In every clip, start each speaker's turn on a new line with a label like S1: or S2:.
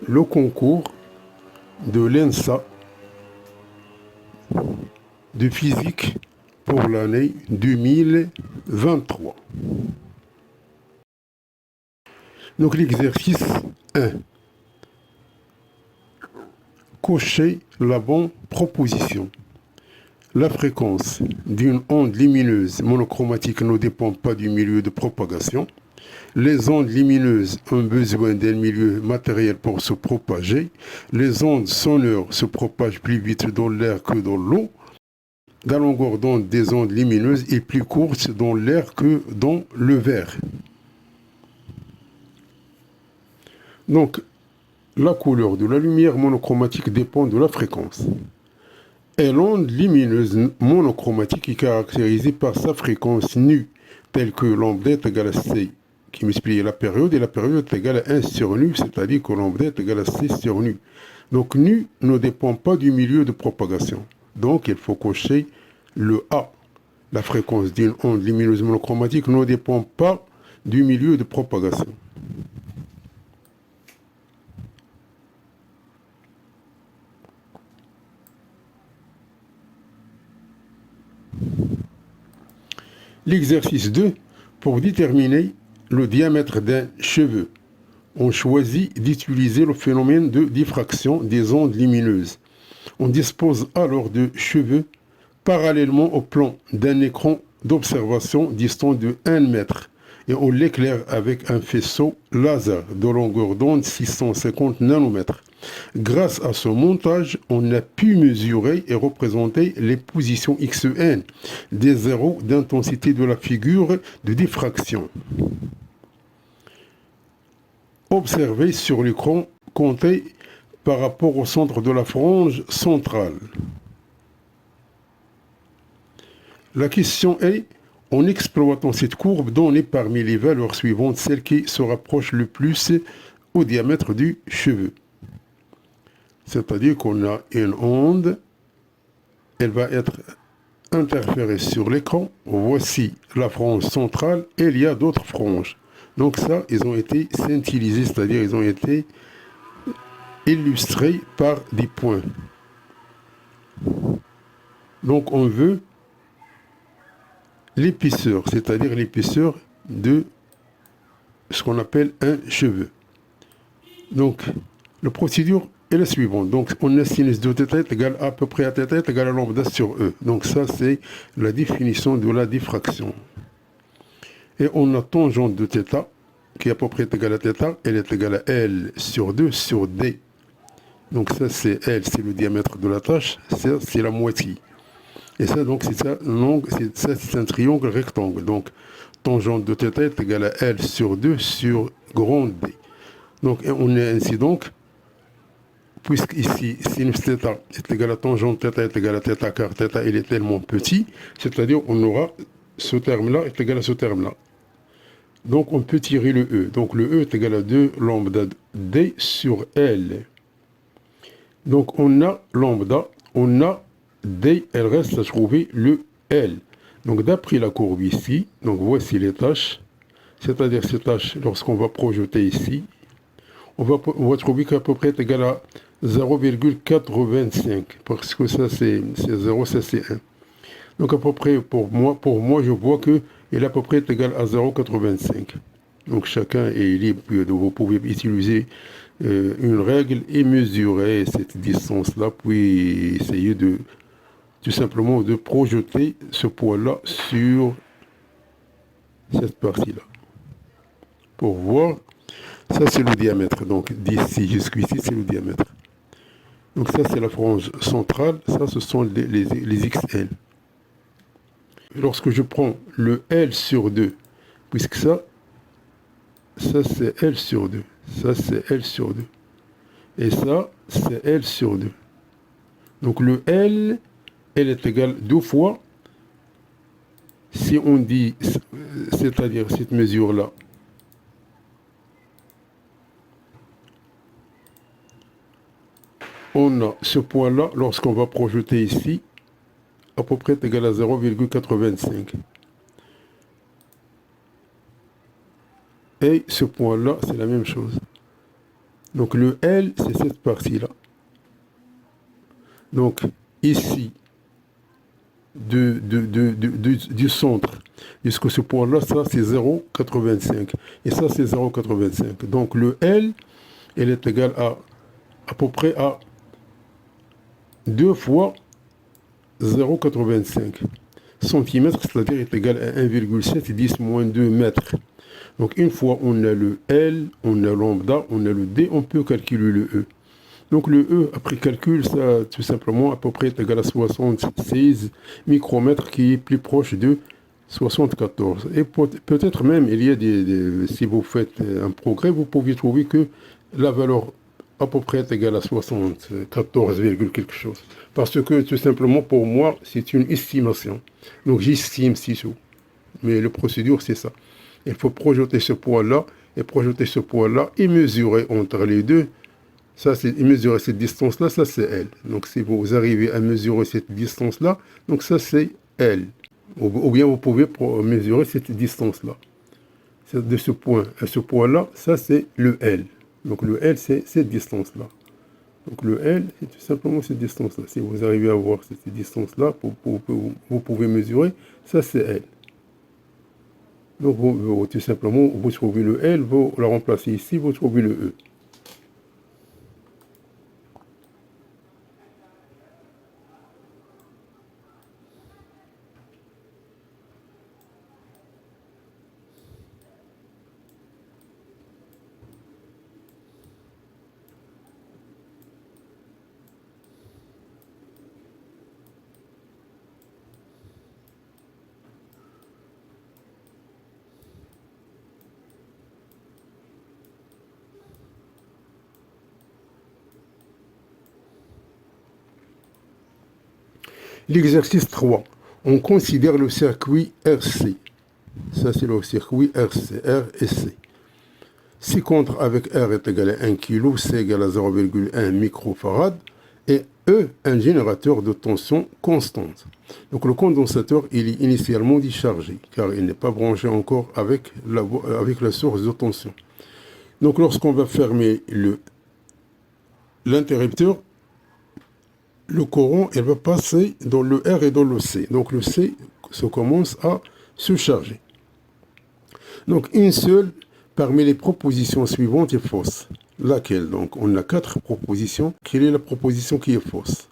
S1: Le concours de l'ENSA de physique pour l'année 2023. Donc l'exercice 1. Cochez la bonne proposition. La fréquence d'une onde lumineuse monochromatique ne dépend pas du milieu de propagation. Les ondes lumineuses ont besoin d'un milieu matériel pour se propager. Les ondes sonores se propagent plus vite dans l'air que dans l'eau. La longueur d'onde des ondes lumineuses est plus courte dans l'air que dans le verre. Donc, la couleur de la lumière monochromatique dépend de la fréquence. Et l'onde lumineuse monochromatique est caractérisée par sa fréquence nue, telle que lambda est égale à C, qui multiplie la période, et la période est égale à 1 sur nu, c'est-à-dire que lambda est égale à C sur nu. Donc nu ne dépend pas du milieu de propagation. Donc il faut cocher le A. La fréquence d'une onde lumineuse monochromatique ne dépend pas du milieu de propagation. L'exercice 2, pour déterminer le diamètre d'un cheveu, on choisit d'utiliser le phénomène de diffraction des ondes lumineuses. On dispose alors de cheveux parallèlement au plan d'un écran d'observation distant de 1 mètre et on l'éclaire avec un faisceau laser de longueur d'onde 650 nanomètres. Grâce à ce montage, on a pu mesurer et représenter les positions XN des zéros d'intensité de la figure de diffraction. Observez sur l'écran, comptez par rapport au centre de la frange centrale. La question est, en exploitant cette courbe, donnez parmi les valeurs suivantes celle qui se rapproche le plus au diamètre du cheveu. C'est-à-dire qu'on a une onde, elle va être interférée sur l'écran. Voici la frange centrale et il y a d'autres franges. Donc ça, ils ont été scintillisés, c'est-à-dire ils ont été illustrés par des points. Donc on veut l'épaisseur, c'est-à-dire l'épaisseur de ce qu'on appelle un cheveu. Donc la procédure est la suivante. Donc on a sinus de θ égale à peu près à θ égale à lambda sur E. Donc ça c'est la définition de la diffraction. Et on a tangente de θ qui est à peu près égale à θ, elle est égale à L sur 2 sur D. Donc ça c'est L, c'est le diamètre de la tâche, ça c'est la moitié. Et ça donc c'est ça, c'est un triangle rectangle. Donc tangente de θ est égale à L sur 2 sur grand D. Donc on est ainsi donc, puisque ici sinus θ est égal à tangente θ est égal à θ car θ il est tellement petit, c'est-à-dire on aura ce terme-là est égal à ce terme-là. Donc on peut tirer le E. Donc le E est égal à 2 lambda D sur L. Donc on a lambda, on a D, elle reste à trouver le L. Donc d'après la courbe ici, donc voici les tâches, c'est-à-dire ces tâches, lorsqu'on va projeter ici, on va trouver qu'à peu près est égal à 0,425, parce que ça c'est 0, ça c'est 1. Donc à peu près, pour moi je vois que il est à peu près égal à 0,85. Donc chacun est libre, vous pouvez utiliser une règle et mesurer cette distance-là, puis essayer de tout simplement de projeter ce point-là sur cette partie-là. Pour voir, ça c'est le diamètre, donc d'ici jusqu'ici c'est le diamètre. Donc ça c'est la frange centrale, ça ce sont les XL. Lorsque je prends le L sur 2, puisque ça c'est L sur 2, ça c'est L sur 2, et ça c'est L sur 2. Donc le L, elle est égale 2 fois, si on dit, c'est-à-dire cette mesure-là, on a ce point-là, lorsqu'on va projeter ici, à peu près égal à 0,85. Et ce point-là, c'est la même chose. Donc le L, c'est cette partie-là. Donc ici, du centre jusqu'à ce point-là, ça c'est 0,85. Et ça c'est 0,85. Donc le L, elle est égale à peu près à 2 fois 0,85 centimètres, c'est-à-dire est égal à 1,7 10 moins 2 mètres. Donc une fois on a le L, on a lambda, on a le D, on peut calculer le E. Donc le E, après calcul, ça tout simplement à peu près est égal à 76 micromètres, qui est plus proche de 74. Et peut-être même, il y a si vous faites un progrès, vous pouvez trouver que la valeur à peu près est égale à 74, quelque chose. Parce que tout simplement pour moi, c'est une estimation. Donc j'estime 6 sous. Mais la procédure, c'est ça. Il faut projeter ce poids-là et projeter ce poids-là et mesurer entre les deux. Ça, c'est mesurer cette distance-là, ça c'est L. Donc si vous arrivez à mesurer cette distance-là, donc ça c'est L. Ou bien vous pouvez mesurer cette distance-là. De ce point à ce point-là, ça c'est le L. Donc le L, c'est cette distance-là. Donc le L, c'est tout simplement cette distance-là. Si vous arrivez à voir cette distance-là, vous pouvez mesurer, ça c'est L. Donc tout simplement, vous trouvez le L, vous la remplacez ici, vous trouvez le E. L'exercice 3. On considère le circuit RC. Ça, c'est le circuit RC, R et C. Si contre avec R est égal à 1 kg, C égale à 0,1 microfarad, et E, un générateur de tension constante. Donc le condensateur, il est initialement déchargé, car il n'est pas branché encore avec la source de tension. Donc lorsqu'on va fermer l'interrupteur, le courant, elle va passer dans le R et dans le C. Donc le C se commence à se charger. Donc une seule parmi les propositions suivantes est fausse. Laquelle? Donc on a 4 propositions. Quelle est la proposition qui est fausse?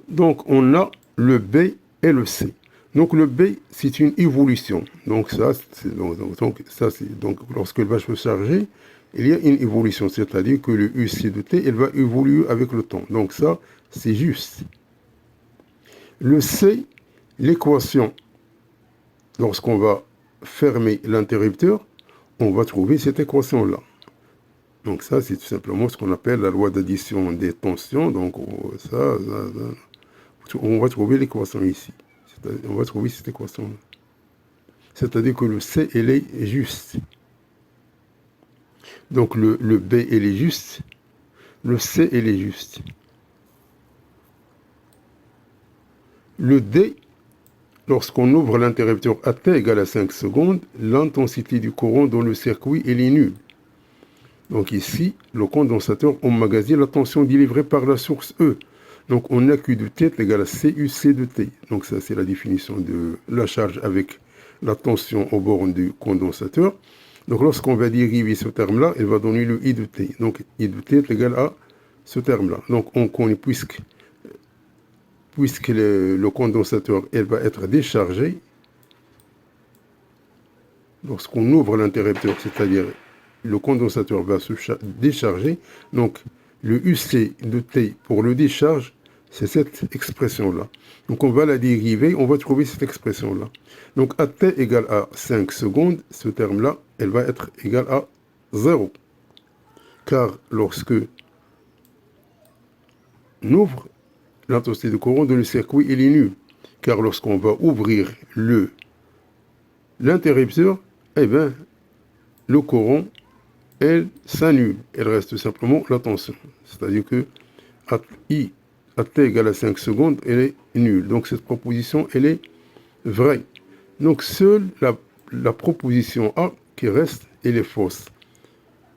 S1: Donc on a le B et le C. Donc le B, c'est une évolution. Donc ça, donc lorsqu'elle va se charger, il y a une évolution, c'est-à-dire que le UC de T, elle va évoluer avec le temps. Donc ça, c'est juste. Le C, l'équation, lorsqu'on va fermer l'interrupteur, on va trouver cette équation-là. Donc ça, c'est tout simplement ce qu'on appelle la loi d'addition des tensions. Donc ça, on va trouver l'équation ici. On va trouver cette équation-là. C'est-à-dire que le C, elle est juste. Donc le B, elle est juste. Le C, elle est juste. Le D, lorsqu'on ouvre l'interrupteur à T égale à 5 secondes, l'intensité du courant dans le circuit, elle est nulle. Donc ici, le condensateur emmagasine la tension délivrée par la source E. Donc on a Q de T est égal à CUC de T. Donc ça, c'est la définition de la charge avec la tension aux bornes du condensateur. Donc lorsqu'on va dériver ce terme-là, elle va donner le I de T. Donc I de T est égal à ce terme-là. Donc on connaît, puisque le condensateur, elle va être déchargée, lorsqu'on ouvre l'interrupteur, c'est-à-dire le condensateur va se décharger, donc le UC de T pour le décharge, c'est cette expression-là. Donc on va la dériver, on va trouver cette expression-là. Donc à T égale à 5 secondes, ce terme-là, elle va être égale à 0. Car lorsque on ouvre l'intensité de courant dans le circuit, il est nul. Car lorsqu'on va ouvrir l'interrupteur, eh bien, le courant, elle s'annule. Elle reste simplement la tension. C'est-à-dire que à I à t égale à 5 secondes, elle est nulle. Donc cette proposition, elle est vraie. Donc seule la proposition A qui reste, elle est fausse.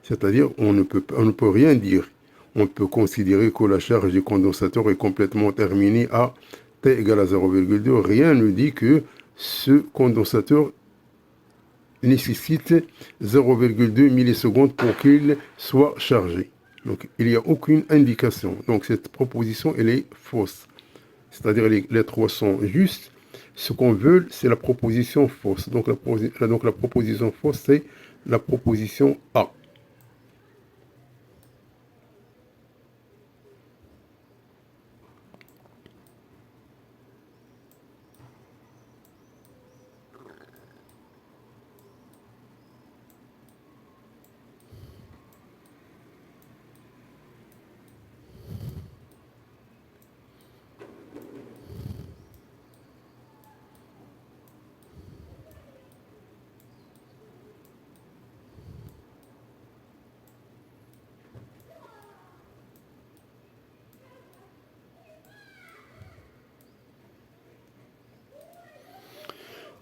S1: C'est-à-dire, on ne peut rien dire. On peut considérer que la charge du condensateur est complètement terminée à t égale à 0,2. Rien ne dit que ce condensateur nécessite 0,2 millisecondes pour qu'il soit chargé. Donc, il n'y a aucune indication. Donc, cette proposition, elle est fausse. C'est-à-dire, les trois sont justes. Ce qu'on veut, c'est la proposition fausse. Donc, la proposition fausse, c'est la proposition A.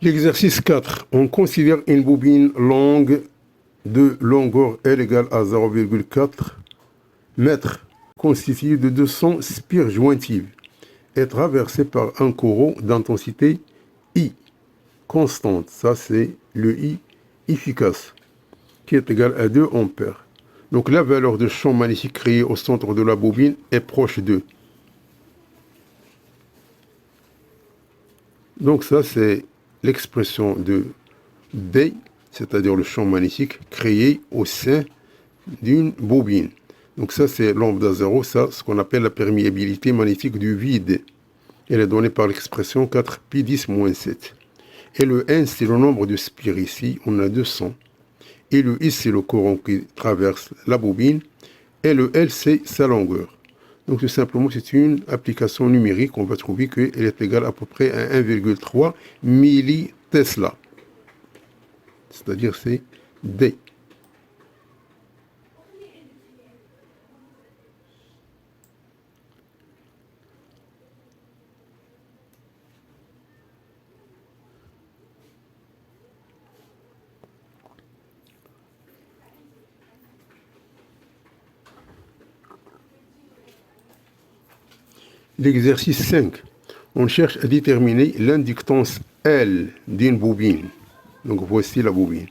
S1: L'exercice 4. On considère une bobine longue de longueur L égale à 0,4 mètres, constituée de 200 spires jointives et traversée par un courant d'intensité I constante. Ça, c'est le I efficace, qui est égal à 2 ampères. Donc, la valeur de champ magnétique créé au centre de la bobine est proche de. Donc, ça, c'est l'expression de D, c'est-à-dire le champ magnétique créé au sein d'une bobine. Donc ça, c'est lambda 0, ça, ce qu'on appelle la perméabilité magnétique du vide. Elle est donnée par l'expression 4pi10-7. Et le N, c'est le nombre de spires ici, on a 200. Et le I, c'est le courant qui traverse la bobine. Et le L, c'est sa longueur. Donc tout simplement, c'est une application numérique. On va trouver qu'elle est égale à peu près à 1,3 millitesla. C'est-à-dire c'est D. L'exercice 5. On cherche à déterminer l'inductance L d'une bobine. Donc voici la bobine.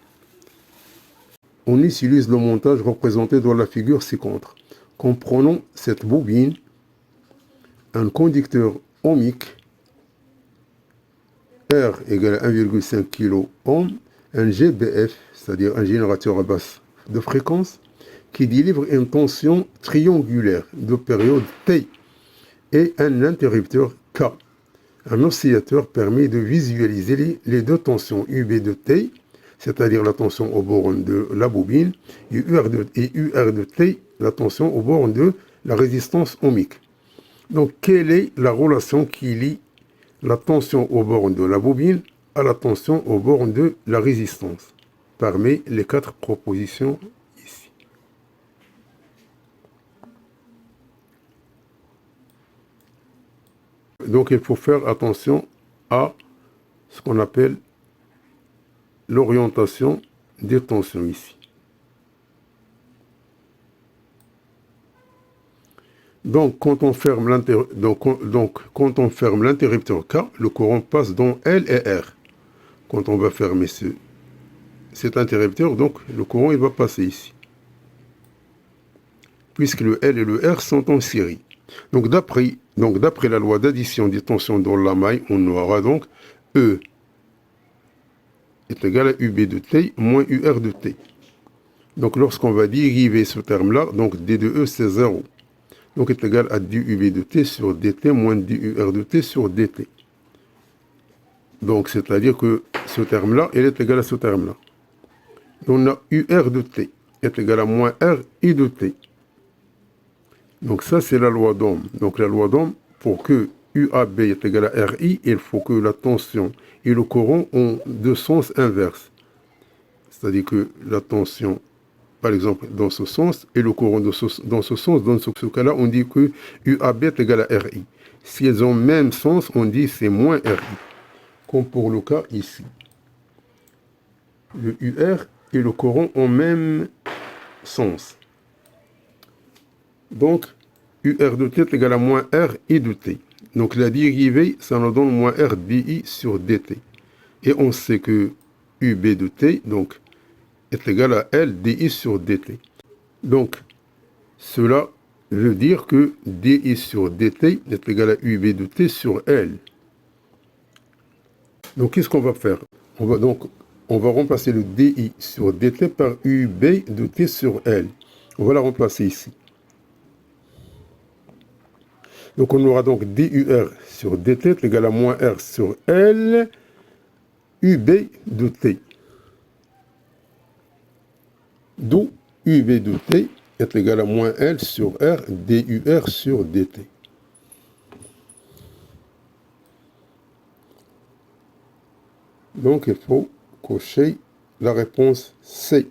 S1: On utilise le montage représenté dans la figure ci-contre. Comprenons cette bobine, un conducteur ohmique R égale à 1,5 kΩ, un GBF, c'est-à-dire un générateur à basse de fréquence, qui délivre une tension triangulaire de période T et un interrupteur K. Un oscillateur permet de visualiser les deux tensions UB de T, c'est-à-dire la tension aux bornes de la bobine, et UR de T, la tension aux bornes de la résistance ohmique. Donc, quelle est la relation qui lie la tension aux bornes de la bobine à la tension aux bornes de la résistance, parmi les 4 propositions ici? Donc, il faut faire attention à ce qu'on appelle l'orientation des tensions ici. Donc, quand on ferme l'interrupteur K, le courant passe dans L et R. Quand on va fermer cet interrupteur, donc le courant il va passer ici, puisque le L et le R sont en série. Donc d'après la loi d'addition des tensions dans la maille, on aura donc E est égal à UB de T moins UR de T. Donc lorsqu'on va dériver ce terme-là, donc D de E c'est 0. Donc est égal à du UB de T sur DT moins du UR de T sur DT. Donc c'est-à-dire que ce terme-là, il est égal à ce terme-là. Donc on a UR de T est égal à moins RI de T. Donc ça, c'est la loi d'Ohm. Donc la loi d'Ohm, pour que UAB est égal à RI, il faut que la tension et le courant ont deux sens inverses. C'est-à-dire que la tension par exemple, dans ce sens, et le courant dans ce sens, dans ce cas-là, on dit que UAB est égal à RI. Si elles ont le même sens, on dit c'est moins RI, comme pour le cas ici. Le UR et le courant ont même sens. Donc, UR de t est égal à moins RI de t. Donc, la dérivée, ça nous donne moins R dI sur dt. Et on sait que UB de t, donc, est égal à L dI sur dt. Donc, cela veut dire que dI sur dt est égal à UB de t sur L. Donc, qu'est-ce qu'on va faire? On va remplacer le dI sur dt par UB de t sur L. On va la remplacer ici. Donc, on aura donc DUR sur dt est égal à moins R sur L, UB de t. D'où UB de t est égal à moins L sur R DUR sur dt. Donc, il faut cocher la réponse C.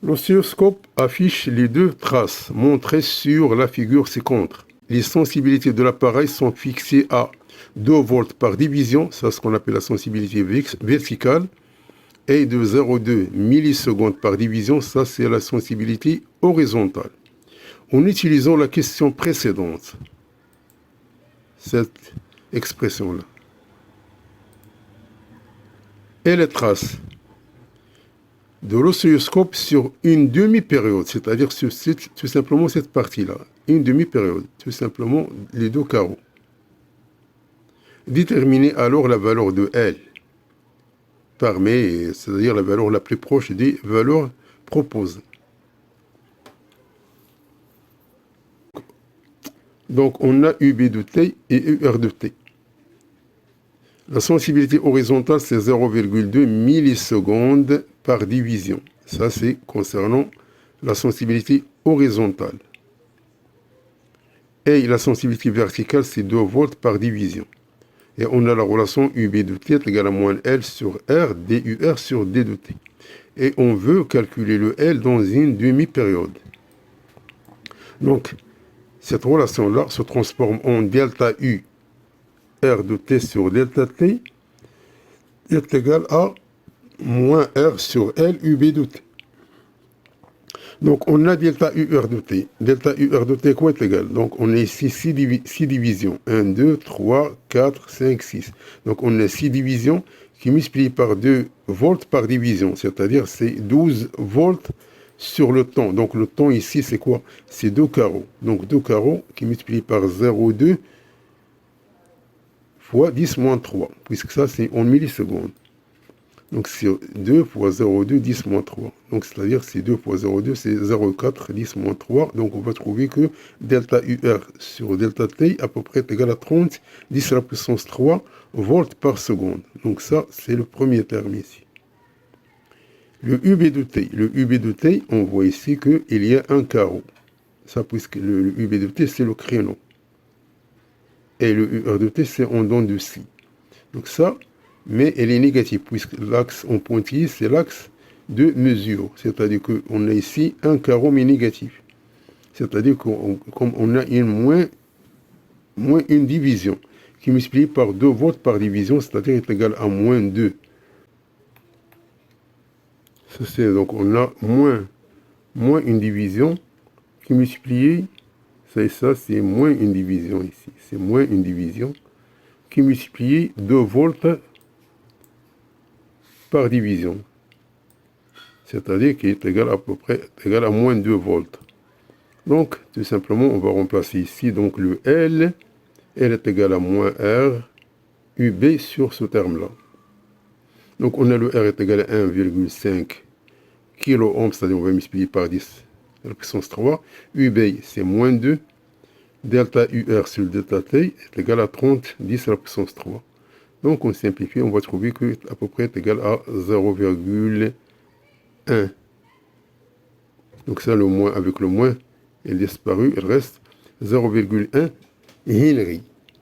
S1: L'oscilloscope affiche les deux traces montrées sur la figure ci-contre. Les sensibilités de l'appareil sont fixées à 2 volts par division, c'est ce qu'on appelle la sensibilité verticale, et de 0,2 millisecondes par division, ça c'est la sensibilité horizontale. En utilisant la question précédente, cette expression-là, et les traces de l'oscilloscope sur une demi-période, c'est-à-dire sur tout simplement cette partie-là, une demi-période, tout simplement les deux carreaux. Déterminez alors la valeur de L par M, c'est-à-dire la valeur la plus proche des valeurs proposées. Donc on a UB de T et UR de T. La sensibilité horizontale, c'est 0,2 millisecondes par division. Ça, c'est concernant la sensibilité horizontale. Et la sensibilité verticale, c'est 2 volts par division. Et on a la relation UB de T est égale à moins L sur R, DUR sur D de T. Et on veut calculer le L dans une demi-période. Donc, cette relation-là se transforme en delta U R de T sur delta T est égal à moins R sur L UB de T. Donc, on a delta UR de T. Delta UR de T, quoi est égal? Donc, on a ici 6 divisions. 1, 2, 3, 4, 5, 6. Donc, on a 6 divisions qui multiplient par 2 volts par division. C'est-à-dire, c'est 12 volts sur le temps. Donc, le temps ici, c'est quoi? C'est 2 carreaux. Donc, 2 carreaux qui multiplient par 0,2 fois 10 moins 3, puisque ça, c'est en millisecondes. Donc, c'est 2 fois 0,2, 10 moins 3. Donc, c'est-à-dire, c'est 2 fois 0,2, c'est 0,4, 10 moins 3. Donc, on va trouver que delta UR sur delta T, à peu près, est égal à 30, 10 à la puissance 3 volts par seconde. Donc, ça, c'est le premier terme ici. Le UB de T. Le UB de T, on voit ici qu'il y a un carreau. Ça, puisque le UB de T, c'est le créneau. Et le UR de T, c'est en dents de scie. Donc ça, mais elle est négative, puisque l'axe en pointillé, c'est l'axe de mesure. C'est-à-dire qu'on a ici un carreau, mais négatif. C'est-à-dire qu'on a une moins une division, qui multiplie par 2 volts par division, c'est-à-dire est égal à moins 2. Donc on a moins une division, qui multiplie, ça c'est moins une division ici. C'est moins une division, qui multiplie 2 volts par division. C'est-à-dire qu'il est égal à peu près égal à moins 2 volts. Donc, tout simplement, on va remplacer ici donc le L est égal à moins R UB sur ce terme-là. Donc on a le R est égal à 1,5 kilo-ohm, c'est-à-dire on va multiplier par 10 à la puissance 3. UB c'est moins 2. Delta UR sur delta T est égal à 30, 10 à la puissance 3. Donc on simplifie, on va trouver que à peu près est égal à 0,1. Donc ça, le moins avec le moins est disparu, il reste 0,1 Henry.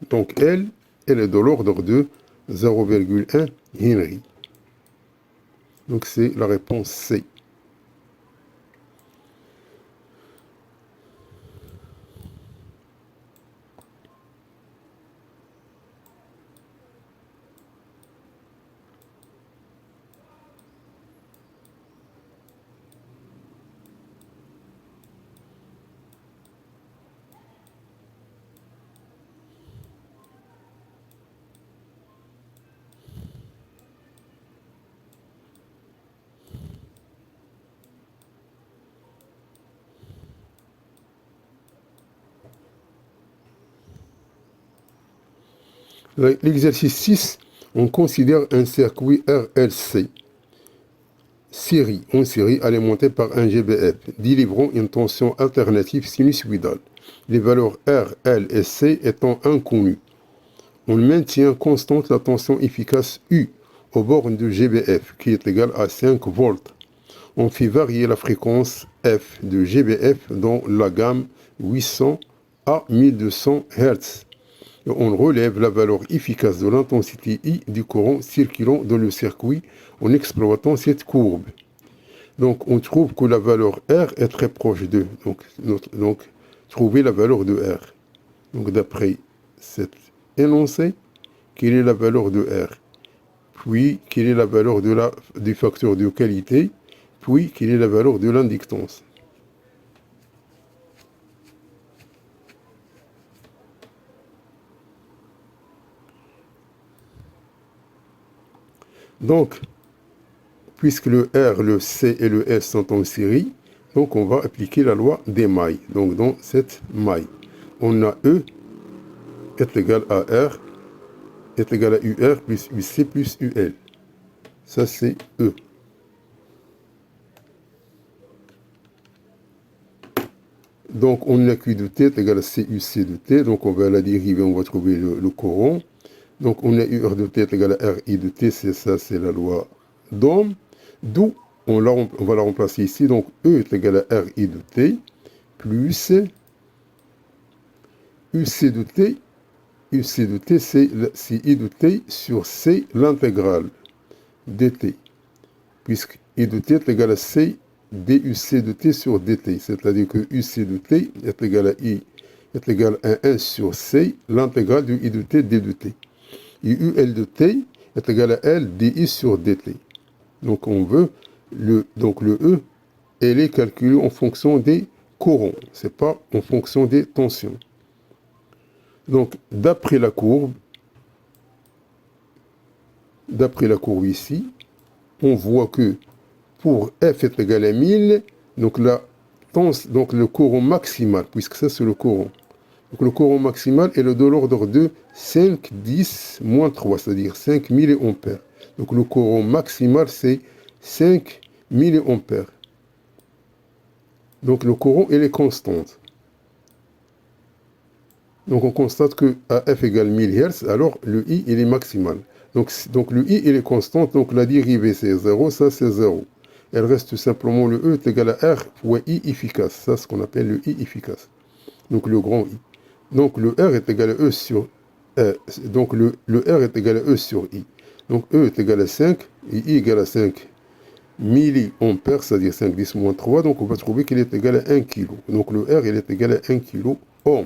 S1: Donc elle est de l'ordre de 0,1 Henry. Donc c'est la réponse C. L'exercice 6, on considère un circuit RLC en série alimenté par un GBF, délivrant une tension alternative sinusoïdale. Les valeurs R, L et C étant inconnues. On maintient constante la tension efficace U aux bornes de GBF, qui est égale à 5 volts. On fait varier la fréquence F de GBF dans la gamme 800 à 1200 Hz. Et on relève la valeur efficace de l'intensité I du courant circulant dans le circuit en exploitant cette courbe. Donc on trouve que la valeur R est très proche de. Donc trouver la valeur de R. Donc d'après cet énoncé, quelle est la valeur de R? Puis quelle est la valeur du facteur de qualité? Puis quelle est la valeur de l'inductance? Donc, puisque le R, le C et le S sont en série, donc on va appliquer la loi des mailles. Donc dans cette maille, on a E est égal à R est égal à UR plus UC plus UL. Ça c'est E. Donc on a Q de T est égal à CUC de T, donc on va la dériver, on va trouver le courant. Donc on a UR de T est égal à RI de T, c'est ça, c'est la loi d'Ohm. D'où on va la remplacer ici, donc E est égal à RI de T plus UC de T. UC de T, c'est I de T sur C, l'intégrale dt. Puisque I de T est égal à C DUC de T sur dt. C'est-à-dire que UC de T est égal à I est égal à 1 sur C, l'intégrale du I de T d de T. Et UL de T est égal à L dI sur dt. Donc on veut le E, elle est calculée en fonction des courants, c'est pas en fonction des tensions. Donc d'après la courbe ici, on voit que pour F est égal à 1000, donc le courant maximal, puisque ça c'est le courant. Donc le courant maximal est de l'ordre de 5, 10, moins 3, c'est-à-dire 5 milliampères. Donc le courant maximal c'est 5 milliampères. Donc le courant il est constante. Donc on constate que à F égale 1000 Hz, alors le I il est maximal. Donc le I il est constant, donc la dérivée c'est 0, ça c'est 0. Elle reste tout simplement le E est égal à R fois I efficace. Ça c'est ce qu'on appelle le I efficace. Donc le grand I. Donc le R est égal à E sur donc le R est égal à E sur I. Donc E est égal à 5 et I égale à 5 milliampères, c'est-à-dire 5 10 moins 3. Donc on va trouver qu'il est égal à 1 kg. Donc le R il est égal à 1 kilo ohm.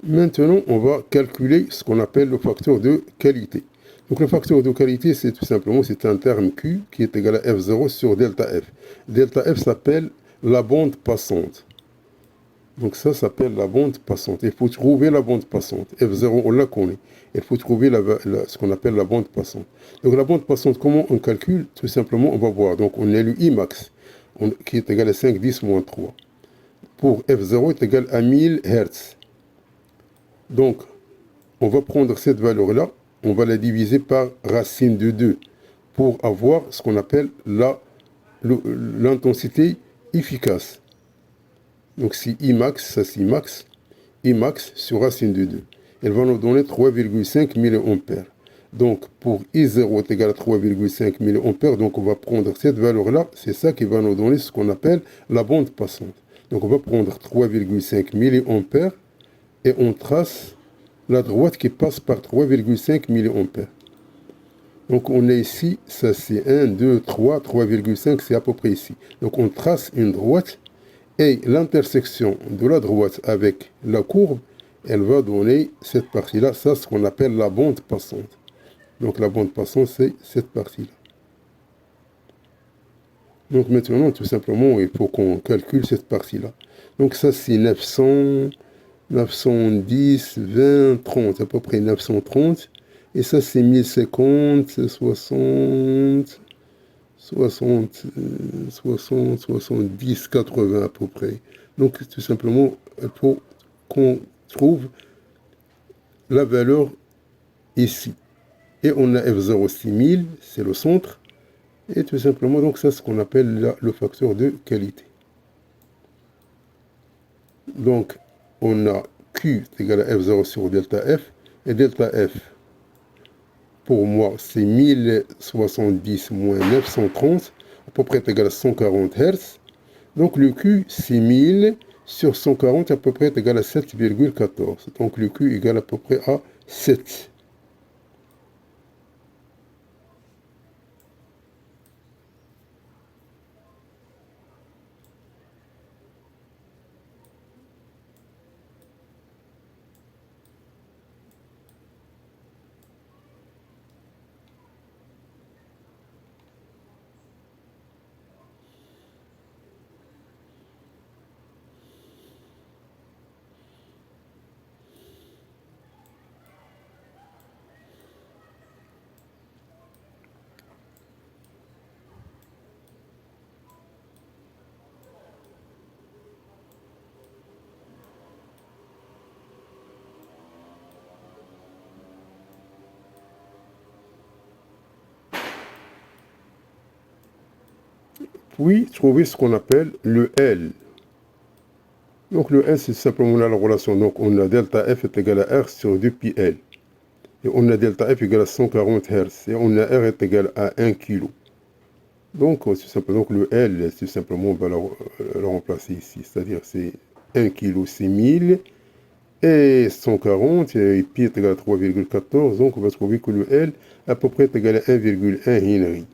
S1: Maintenant, on va calculer ce qu'on appelle le facteur de qualité. Donc le facteur de qualité, c'est tout simplement, c'est un terme Q qui est égal à F0 sur delta F. Delta F s'appelle la bande passante. Donc ça s'appelle la bande passante. Il faut trouver la bande passante. F0, on la connaît. Il faut trouver ce qu'on appelle la bande passante. Donc la bande passante, comment on calcule? Tout simplement, on va voir. Donc on a le Imax, qui est égal à 5, 10 moins 3. Pour F0 est égal à 1000 Hz. Donc, on va prendre cette valeur-là, on va la diviser par racine de 2 pour avoir ce qu'on appelle l'intensité efficace. Donc, si Imax, ça c'est Imax, Imax sur racine de 2. Elle va nous donner 3,5 mA. Donc, pour I0 est égal à 3,5 mA, donc on va prendre cette valeur-là, c'est ça qui va nous donner ce qu'on appelle la bande passante. Donc, on va prendre 3,5 mA et on trace la droite qui passe par 3,5 mA. Donc on a ici, ça c'est 1, 2, 3, 3,5, c'est à peu près ici. Donc on trace une droite et l'intersection de la droite avec la courbe, elle va donner cette partie-là, ça c'est ce qu'on appelle la bande passante. Donc la bande passante, c'est cette partie-là. Donc maintenant, tout simplement, il faut qu'on calcule cette partie-là. Donc ça c'est 900... 910, 20, 30, à peu près 930. Et ça, c'est 1050, 60, 60, 60, 70, 80 à peu près. Donc, tout simplement, il faut qu'on trouve la valeur ici. Et on a F0 6000, c'est le centre. Et tout simplement, donc, ça, c'est ce qu'on appelle le facteur de qualité. Donc, on a Q égale à F0 sur delta F. Et delta F, pour moi, c'est 1070 moins 930, à peu près égal à 140 Hz. Donc, le Q, c'est 1000 sur 140, à peu près égal à 7,14. Donc, le Q égale à peu près à 7. Puis, trouver ce qu'on appelle le L. Donc, le L, c'est simplement la relation. Donc, on a delta F est égal à R sur 2 pi L. Et on a delta F égal à 140 Hz. Et on a R est égal à 1 kg. Donc, c'est simplement, donc le L, c'est simplement, on va le remplacer ici. C'est-à-dire, c'est 1 kg, c'est 1000. Et 140, et pi est égal à 3,14. Donc, on va trouver que le L, à peu près, est égal à 1,1 Henry.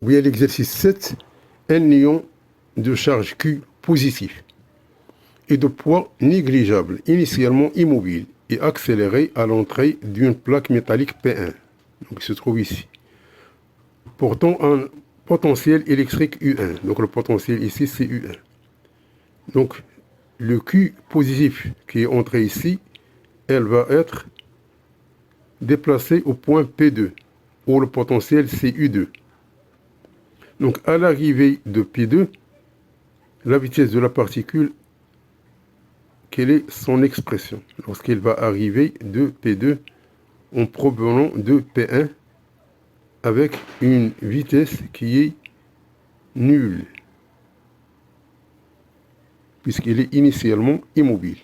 S1: Oui, à l'exercice 7, un ion de charge Q positif et de poids négligeable, initialement immobile et accéléré à l'entrée d'une plaque métallique P1. Donc, il se trouve ici. Portant un potentiel électrique U1. Donc, le potentiel ici, c'est U1. Donc, le Q positif qui est entré ici, elle va être déplacée au point P2, où le potentiel c'est U2. Donc à l'arrivée de P2, la vitesse de la particule, quelle est son expression lorsqu'elle va arriver de P2 en provenant de P1 avec une vitesse qui est nulle, puisqu'il est initialement immobile.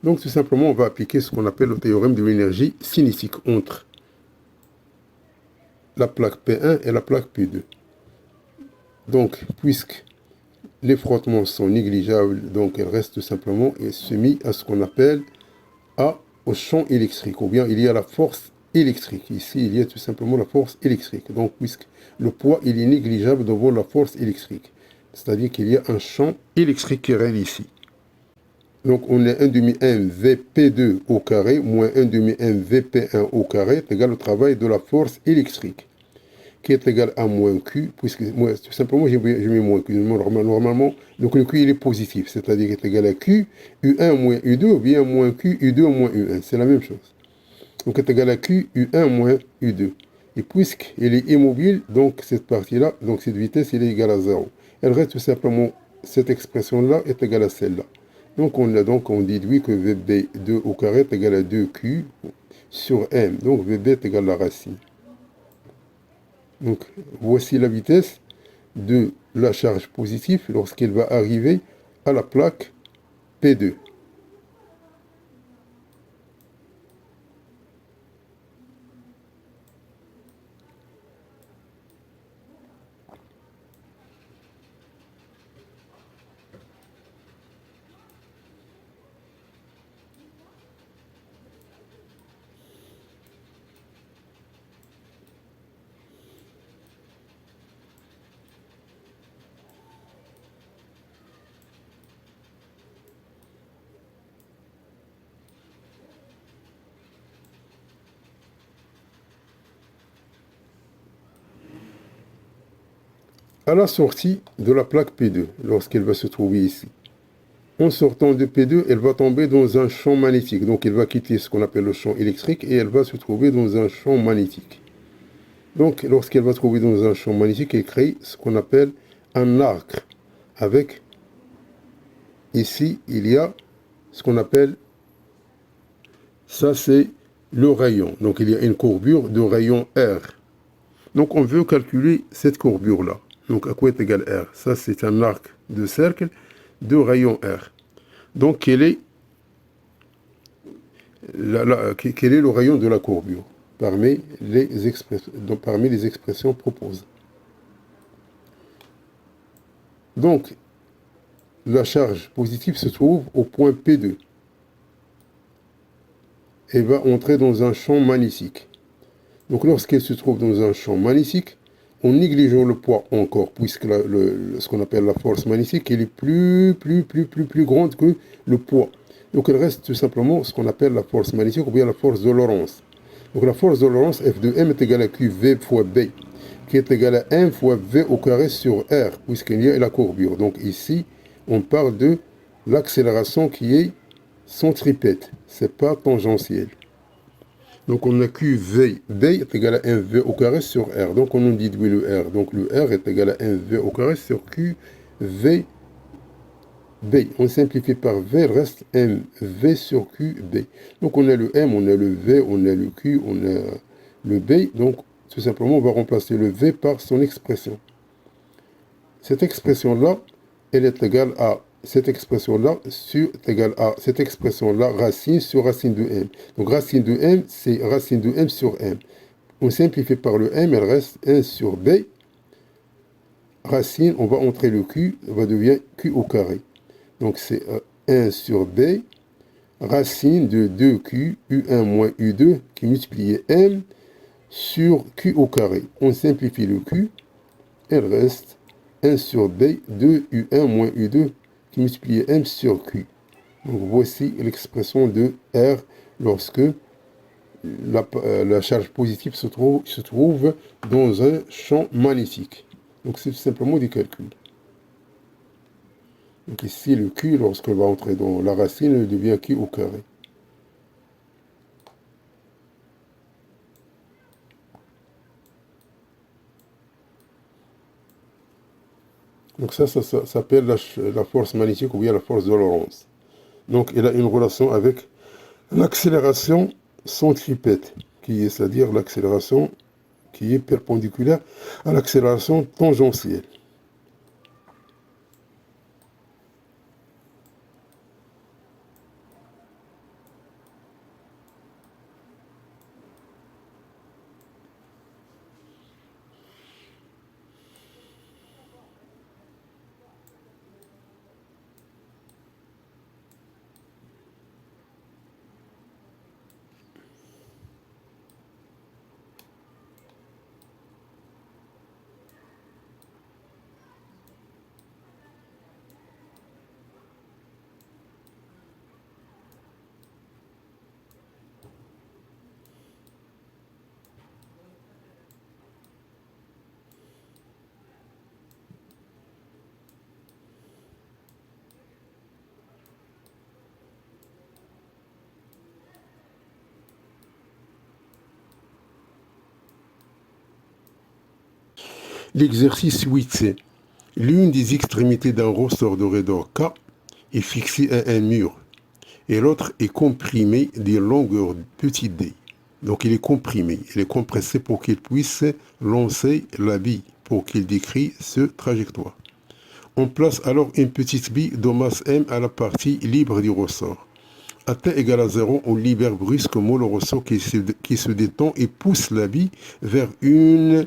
S1: Donc tout simplement, on va appliquer ce qu'on appelle le théorème de l'énergie cinétique entre la plaque P1 et la plaque P2. Donc, puisque les frottements sont négligeables, donc elle reste tout simplement soumise à ce qu'on appelle au champ électrique, ou bien il y a la force électrique. Ici, il y a tout simplement la force électrique. Donc, puisque le poids il est négligeable devant la force électrique, c'est-à-dire qu'il y a un champ électrique qui règne ici. Donc, on est 1 demi m Vp2 au carré moins 1 demi m Vp1 au carré est égal au travail de la force électrique, qui est égal à moins Q, puisque moi, tout simplement, je mets moins Q. Normalement, donc le Q, il est positif, c'est-à-dire qu'il est égal à Q, U1 moins U2, ou bien moins Q, U2 moins U1. C'est la même chose. Donc, il est égal à Q, U1 moins U2. Et puisqu'il est immobile, donc cette partie-là, donc cette vitesse, elle est égale à 0. Elle reste tout simplement, cette expression-là est égale à celle-là. Donc, on déduit que VB2 au carré est égal à 2Q sur M. Donc, VB est égal à la racine. Donc, voici la vitesse de la charge positive lorsqu'elle va arriver à la plaque P2. À la sortie de la plaque P2, lorsqu'elle va se trouver ici, en sortant de P2, elle va tomber dans un champ magnétique. Donc, elle va quitter ce qu'on appelle le champ électrique et elle va se trouver dans un champ magnétique. Donc, lorsqu'elle va se trouver dans un champ magnétique, elle crée ce qu'on appelle un arc. Avec, ici, il y a ce qu'on appelle, ça c'est le rayon. Donc, il y a une courbure de rayon R. Donc, on veut calculer cette courbure-là. Donc, à quoi est égal R? Ça, c'est un arc de cercle de rayon R. Donc, quel est le rayon de la courbure parmi les expressions proposées? Donc, la charge positive se trouve au point P2 et va entrer dans un champ magnétique. Donc, lorsqu'elle se trouve dans un champ magnétique, en négligeant le poids encore, puisque ce qu'on appelle la force magnétique, elle est plus grande que le poids. Donc, elle reste tout simplement ce qu'on appelle la force magnétique ou bien la force de Lorentz. Donc, la force de Lorentz, F de M est égale à QV fois B, qui est égal à 1 fois V au carré sur R, puisqu'il y a la courbure. Donc, ici, on parle de l'accélération qui est centripète. Ce n'est pas tangentiel. Donc, on a QV, B est égal à 1V au carré sur R. Donc, on en déduit le R. Donc, le R est égal à 1V au carré sur QV, B. On simplifie par V, il reste MV sur QB. Donc, on a le M, on a le V, on a le Q, on a le B. Donc, tout simplement, on va remplacer le V par son expression. Cette expression-là, elle est égale à cette expression-là cette expression-là, racine sur racine de M. Donc, racine de M, c'est racine de M sur M. On simplifie par le M, elle reste 1 sur B. Racine, on va entrer le Q, ça va devenir Q au carré. Donc, c'est 1 sur B, racine de 2Q, U1 moins U2, qui multiplie M sur Q au carré. On simplifie le Q, elle reste 1 sur B, 2U1 moins U2, qui multiplie M sur Q. Donc, voici l'expression de R lorsque la charge positive se trouve dans un champ magnétique. Donc, c'est simplement des calculs. Donc ici, le Q, lorsqu'elle va entrer dans la racine, elle devient Q au carré. Donc ça s'appelle la force magnétique ou bien la force de Lorentz. Donc elle a une relation avec l'accélération centripète, c'est-à-dire l'accélération qui est perpendiculaire à l'accélération tangentielle. L'exercice 8C. L'une des extrémités d'un ressort de raideur K est fixée à un mur et l'autre est comprimée des longueurs petit d. Donc il est comprimé, il est compressé pour qu'il puisse lancer la bille, pour qu'il décrit cette trajectoire. On place alors une petite bille de masse m à la partie libre du ressort. À t égale à 0, on libère brusquement le ressort qui se détend et pousse la bille vers une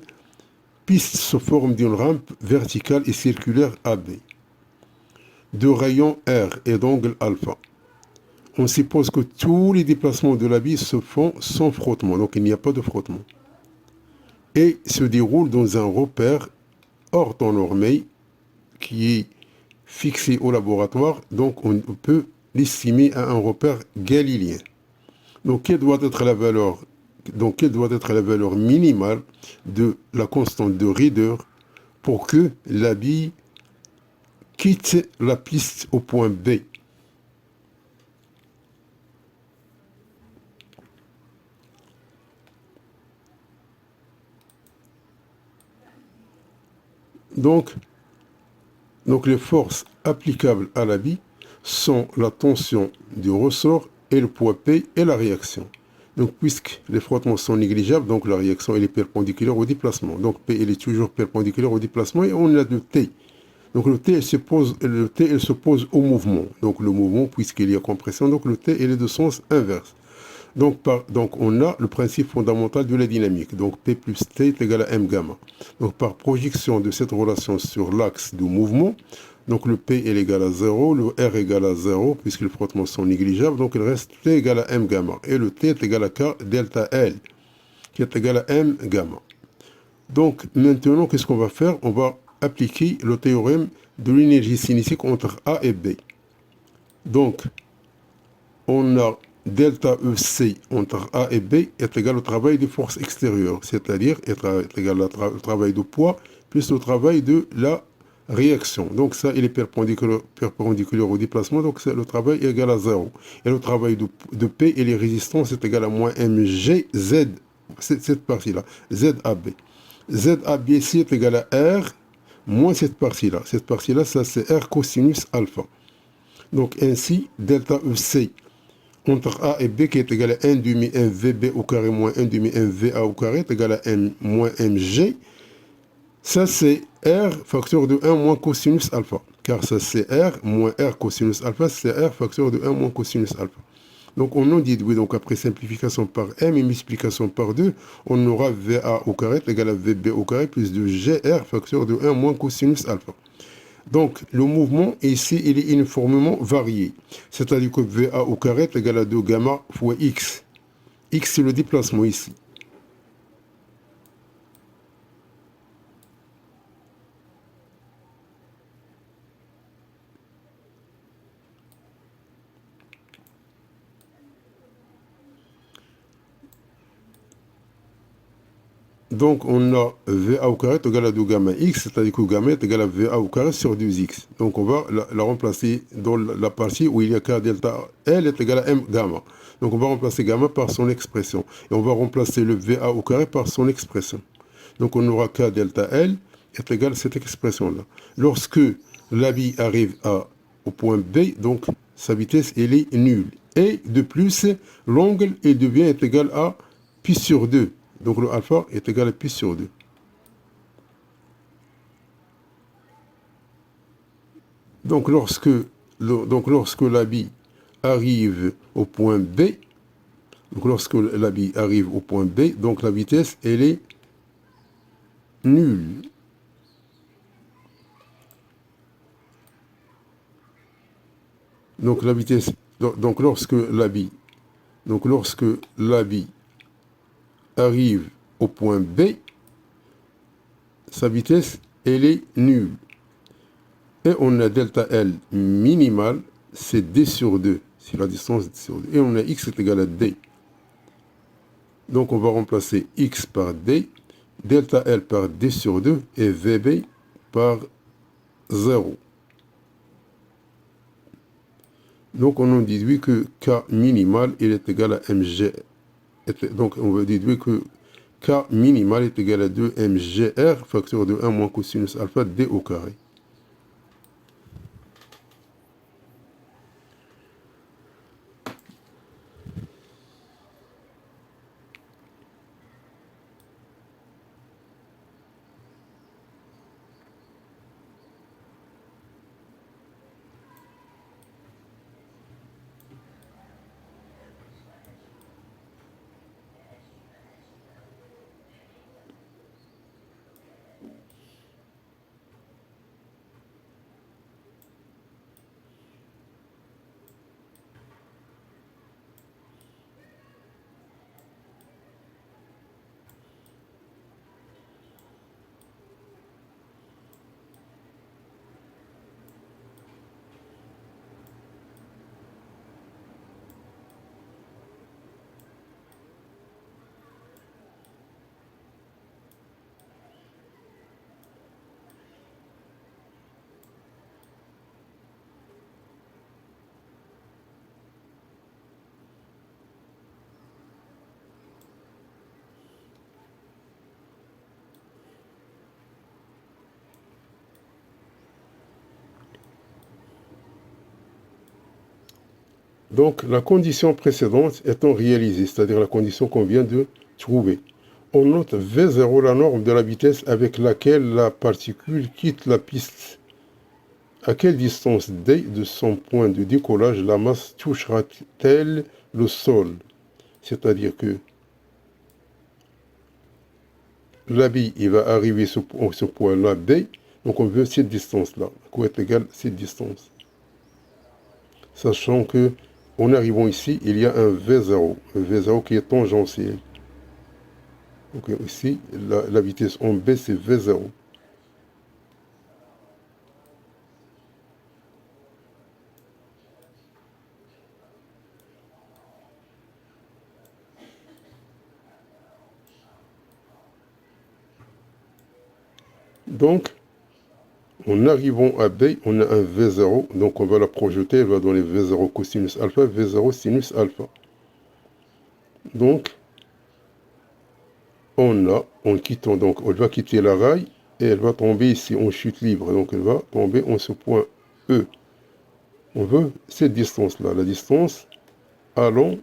S1: piste sous forme d'une rampe verticale et circulaire AB, de rayon R et d'angle alpha. On suppose que tous les déplacements de la bille se font sans frottement, donc il n'y a pas de frottement, et se déroulent dans un repère orthonormé qui est fixé au laboratoire, donc on peut l'estimer à un repère galiléen. Donc quelle doit être la valeur minimale de la constante de Rieder pour que la bille quitte la piste au point B? Donc les forces applicables à la bille sont la tension du ressort et le poids P et la réaction. Donc puisque les frottements sont négligeables, donc la réaction elle est perpendiculaire au déplacement. Donc P elle est toujours perpendiculaire au déplacement et on a le T. Donc le T elle se pose au mouvement. Donc le mouvement, puisqu'il y a compression, donc le T elle est de sens inverse. Donc on a le principe fondamental de la dynamique. Donc P plus T est égal à M gamma. Donc par projection de cette relation sur l'axe du mouvement, donc le P est égal à 0, le R est égal à 0, puisque les frottements sont négligeables, donc il reste T égal à M gamma. Et le T est égal à K delta L, qui est égal à M gamma. Donc maintenant, qu'est-ce qu'on va faire? On va appliquer le théorème de l'énergie cinétique entre A et B. Donc, on a delta EC entre A et B est égal au travail de force extérieure, c'est-à-dire est égal au travail de poids plus le travail de la réaction. Donc ça, il est perpendiculaire au déplacement, donc le travail est égal à 0. Et le travail de P et les résistances est égal à moins mgz, cette partie-là, ZAB. ZAB ici est égal à R moins cette partie-là. Cette partie-là, ça c'est R cosinus alpha. Donc ainsi, delta EC entre A et B qui est égal à 1 demi MVB au carré moins 1 demi MVA au carré est égal à M moins MG. Ça c'est R facteur de 1 moins cosinus alpha. Car ça c'est R moins R cosinus alpha, c'est R facteur de 1 moins cosinus alpha. Donc on en déduit, donc après simplification par M et multiplication par 2, on aura VA au carré est égal à VB au carré plus de GR facteur de 1 moins cosinus alpha. Donc, le mouvement, ici, il est uniformément varié. C'est-à-dire que VA au carré est égal à 2 gamma fois X. X, c'est le déplacement ici. Donc, on a VA au carré est égal à 2 gamma X, c'est-à-dire que gamma est égal à VA au carré sur 2X. Donc, on va la remplacer dans la partie où il y a K delta L est égal à M gamma. Donc, on va remplacer gamma par son expression. Et on va remplacer le VA au carré par son expression. Donc, on aura K delta L est égal à cette expression-là. Lorsque l'habit arrive au point B, donc sa vitesse, elle est nulle. Et de plus, l'angle, est égal à pi sur 2. Donc le alpha est égal à pi sur 2. Donc lorsque l'habit arrive au point B, donc la vitesse, elle est nulle. Donc la vitesse, donc lorsque l'habit arrive au point B, sa vitesse, elle est nulle. Et on a delta L minimal, c'est D sur 2, c'est la distance sur 2. Et on a X est égal à D. Donc on va remplacer X par D, delta L par D sur 2 et VB par 0. Donc on en déduit que K minimal il est égal à mg. Donc on va déduire que K minimal est égal à 2 mgr facteur de 1 moins cosinus alpha D au carré. Donc, la condition précédente étant réalisée, c'est-à-dire la condition qu'on vient de trouver. On note V0 la norme de la vitesse avec laquelle la particule quitte la piste. À quelle distance D de son point de décollage la masse touchera-t-elle le sol? C'est-à-dire que l'habit, il va arriver sur ce point-là B, donc on veut cette distance-là, qui est égale à cette distance. Sachant que en arrivant ici, il y a un V0 qui est tangentiel. Donc ici, la vitesse en B, c'est V0. Donc, en arrivant à B, on a un V0, donc on va la projeter, elle va donner V0 cosinus alpha, V0 sinus alpha. Donc, en quittant, donc elle va quitter la rail, et elle va tomber ici en chute libre, donc elle va tomber en ce point E. On veut cette distance-là, la distance allant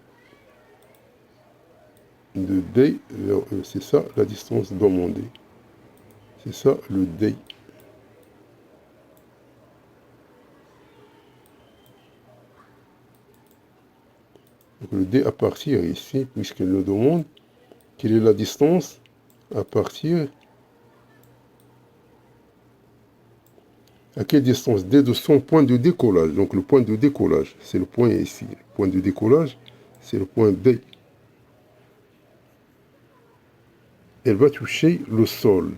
S1: de D vers E, c'est ça la distance demandée. C'est ça le D. Donc le D à partir ici, puisqu'elle nous demande quelle est la distance à partir, à quelle distance D de son point de décollage. Donc le point de décollage, c'est le point ici. Le point de décollage, c'est le point D. Elle va toucher le sol.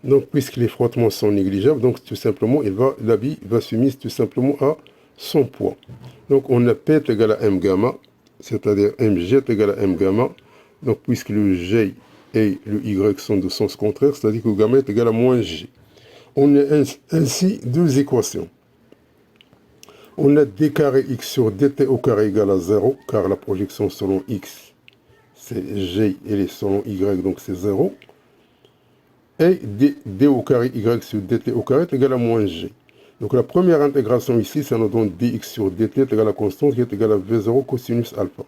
S1: Donc, puisque les frottements sont négligeables, donc tout simplement, l'habit va se mise tout simplement à son poids. Donc, on a P est égal à M gamma, c'est-à-dire Mg est égal à M gamma. Donc, puisque le G et le Y sont de sens contraire, c'est-à-dire que gamma est égal à moins G. On a ainsi deux équations. On a d carré x sur dt au carré égale à 0, car la projection selon x, c'est g, et les selon y, donc c'est 0. Et d au carré y sur dt au carré est égal à moins g. Donc la première intégration ici, ça nous donne dx sur dt est égal à la constante qui est égale à v0 cosinus alpha.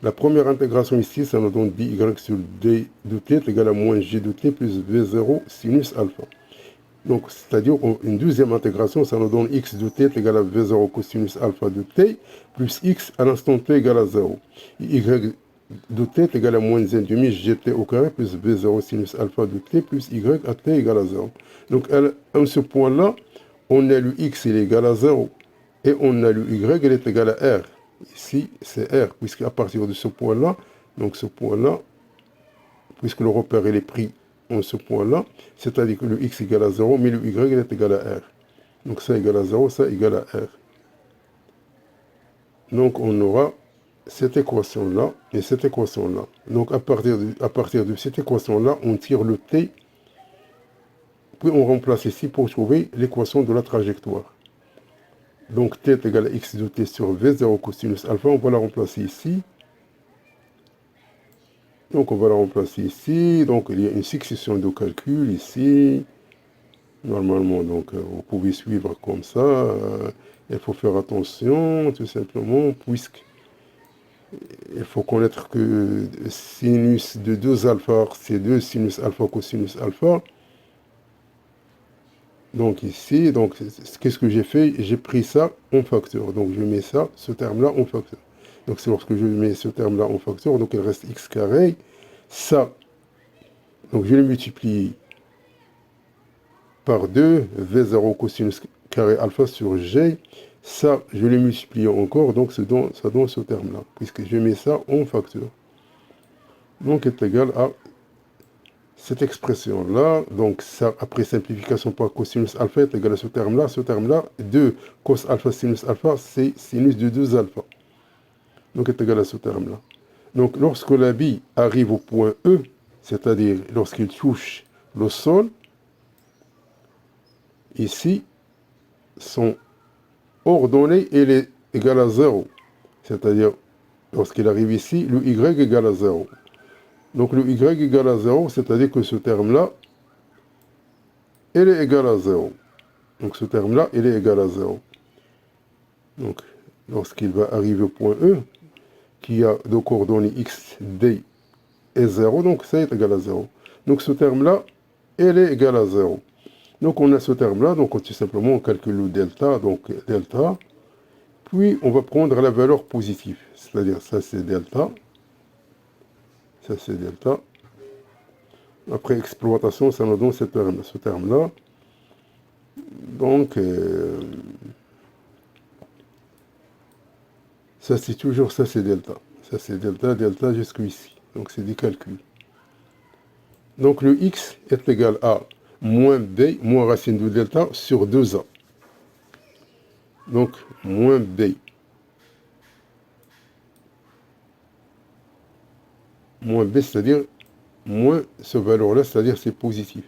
S1: La première intégration ici, ça nous donne dy sur d de t est égal à moins g de t plus v0 sinus alpha. Donc, c'est-à-dire une deuxième intégration, ça nous donne x de t est égal à v0 cosinus alpha de t plus x à l'instant t égale à 0. Y de t est égal à moins 1 demi gt au carré plus v0 sinus alpha de t plus y à t égale à 0. Donc, à ce point-là, on a le x, il est égal à 0. Et on a le y, il est égal à r. Ici, c'est r, puisqu'à partir de ce point-là, donc ce point-là, puisque le repère il est pris en ce point-là, c'est-à-dire que le x égale à 0, mais le y il est égal à r. Donc ça égale à 0, ça égale à r. Donc on aura cette équation-là et cette équation-là. Donc à partir de cette équation-là, on tire le t, puis on remplace ici pour trouver l'équation de la trajectoire. Donc t est égal à x de t sur v0 cosinus alpha, on va la remplacer ici. Donc on va la remplacer ici. Donc il y a une succession de calculs ici. Normalement, donc vous pouvez suivre comme ça. Il faut faire attention, tout simplement, puisque il faut connaître que sinus de 2 alpha, c'est 2 sinus alpha cosinus alpha. Donc ici, donc qu'est-ce que j'ai fait? J'ai pris ça en facteur. Donc je mets ça, ce terme-là en facteur. Donc c'est lorsque je mets ce terme-là en facteur, donc il reste x carré. Ça, donc je le multiplie par 2, v0 cosinus carré alpha sur g. Ça, je le multiplie encore, donc ça donne ce terme-là, puisque je mets ça en facteur. Donc est égal à cette expression-là. Donc ça, après simplification par cosinus alpha est égal à ce terme-là. Ce terme-là, 2 cos alpha sinus alpha, c'est sinus de 2 alpha. Donc est égal à ce terme-là. Donc lorsque la bille arrive au point E, c'est-à-dire lorsqu'il touche le sol, ici, son ordonnée, elle est égale à 0. C'est-à-dire, lorsqu'il arrive ici, le y égale à 0. Donc le y égale à 0, c'est-à-dire que ce terme-là, il est égal à 0. Donc ce terme-là, il est égal à 0. Donc, lorsqu'il va arriver au point E, qui a de coordonnées x, d et 0, donc ça est égal à 0. Donc ce terme-là, il est égal à 0. Donc on a ce terme-là, donc tout simplement on calcule le delta, donc delta, puis on va prendre la valeur positive, c'est-à-dire ça c'est delta, ça c'est delta. Après exploitation, ça nous donne ce terme-là. Donc, ça c'est toujours, ça c'est delta. Ça c'est delta, delta jusqu'ici. Donc c'est des calculs. Donc le x est égal à moins b, moins racine de delta sur 2a. Donc moins b. Moins b, c'est-à-dire moins ce valeur-là, c'est-à-dire c'est positif.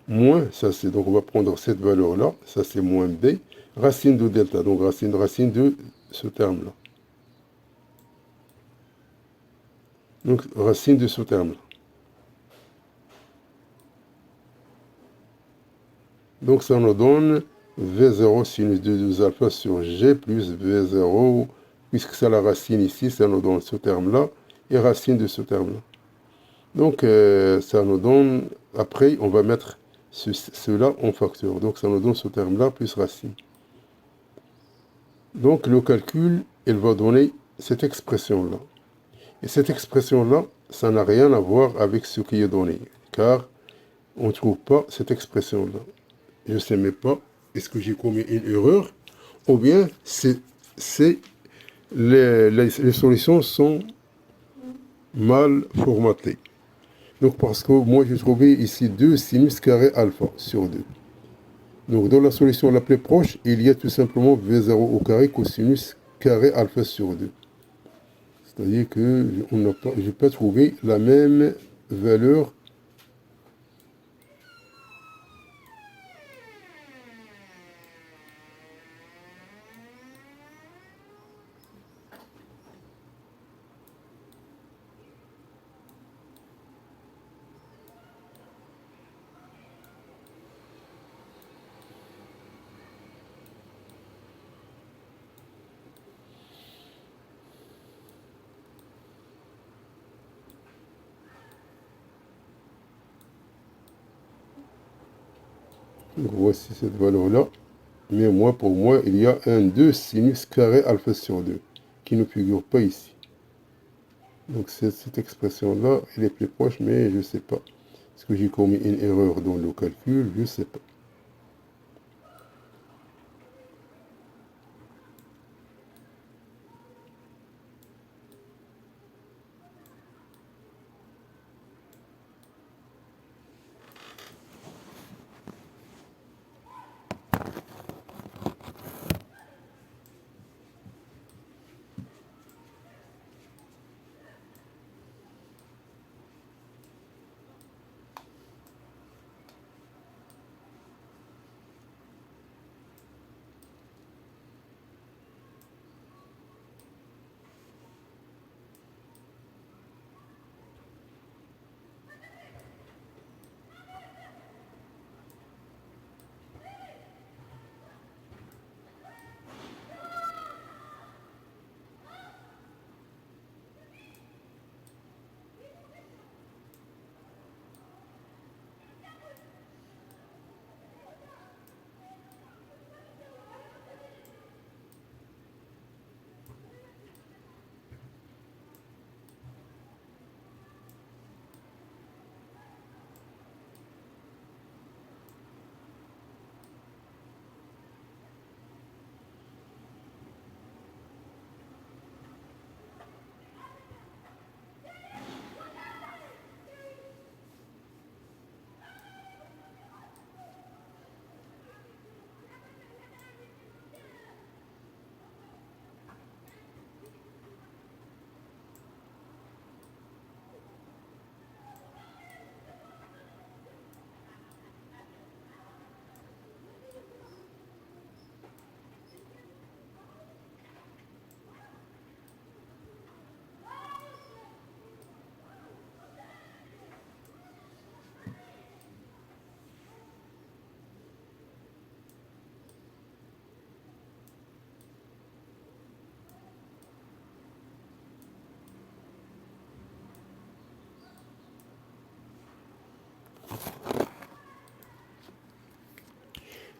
S1: Moins, ça c'est, donc on va prendre cette valeur-là, ça c'est moins b, racine de delta, donc racine de ce terme-là. Donc racine de ce terme-là. Donc ça nous donne V0 sinus de 2 alpha sur G plus V0, puisque c'est la racine ici, ça nous donne ce terme-là, et racine de ce terme-là. Donc ça nous donne, après on va mettre cela en facteur. Donc ça nous donne ce terme-là plus racine. Donc le calcul, il va donner cette expression-là. Et cette expression-là, ça n'a rien à voir avec ce qui est donné, car on ne trouve pas cette expression-là. Je ne sais même pas, est-ce que j'ai commis une erreur, ou bien les solutions sont mal formatées. Donc parce que moi j'ai trouvé ici 2 sinus carré alpha sur 2. Donc dans la solution la plus proche, il y a tout simplement V0 au carré cosinus carré alpha sur 2. C'est-à-dire que je n'ai pas trouvé la même valeur. Donc voici cette valeur-là. Mais moi, pour moi, il y a un 2 sinus carré alpha sur 2 qui ne figure pas ici. Donc cette expression-là, elle est plus proche, mais je ne sais pas. Est-ce que j'ai commis une erreur dans le calcul? Je ne sais pas.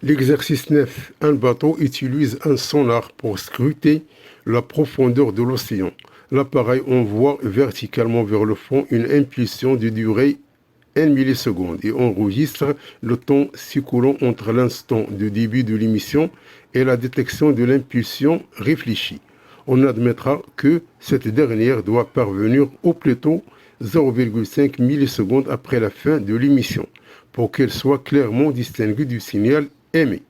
S1: L'exercice 9. Un bateau utilise un sonar pour scruter la profondeur de l'océan. L'appareil envoie verticalement vers le fond une impulsion de durée 1 milliseconde et enregistre le temps s'écoulant entre l'instant de début de l'émission et la détection de l'impulsion réfléchie. On admettra que cette dernière doit parvenir au plus tôt 0,5 millisecondes après la fin de l'émission pour qu'elle soit clairement distinguée du signal émis.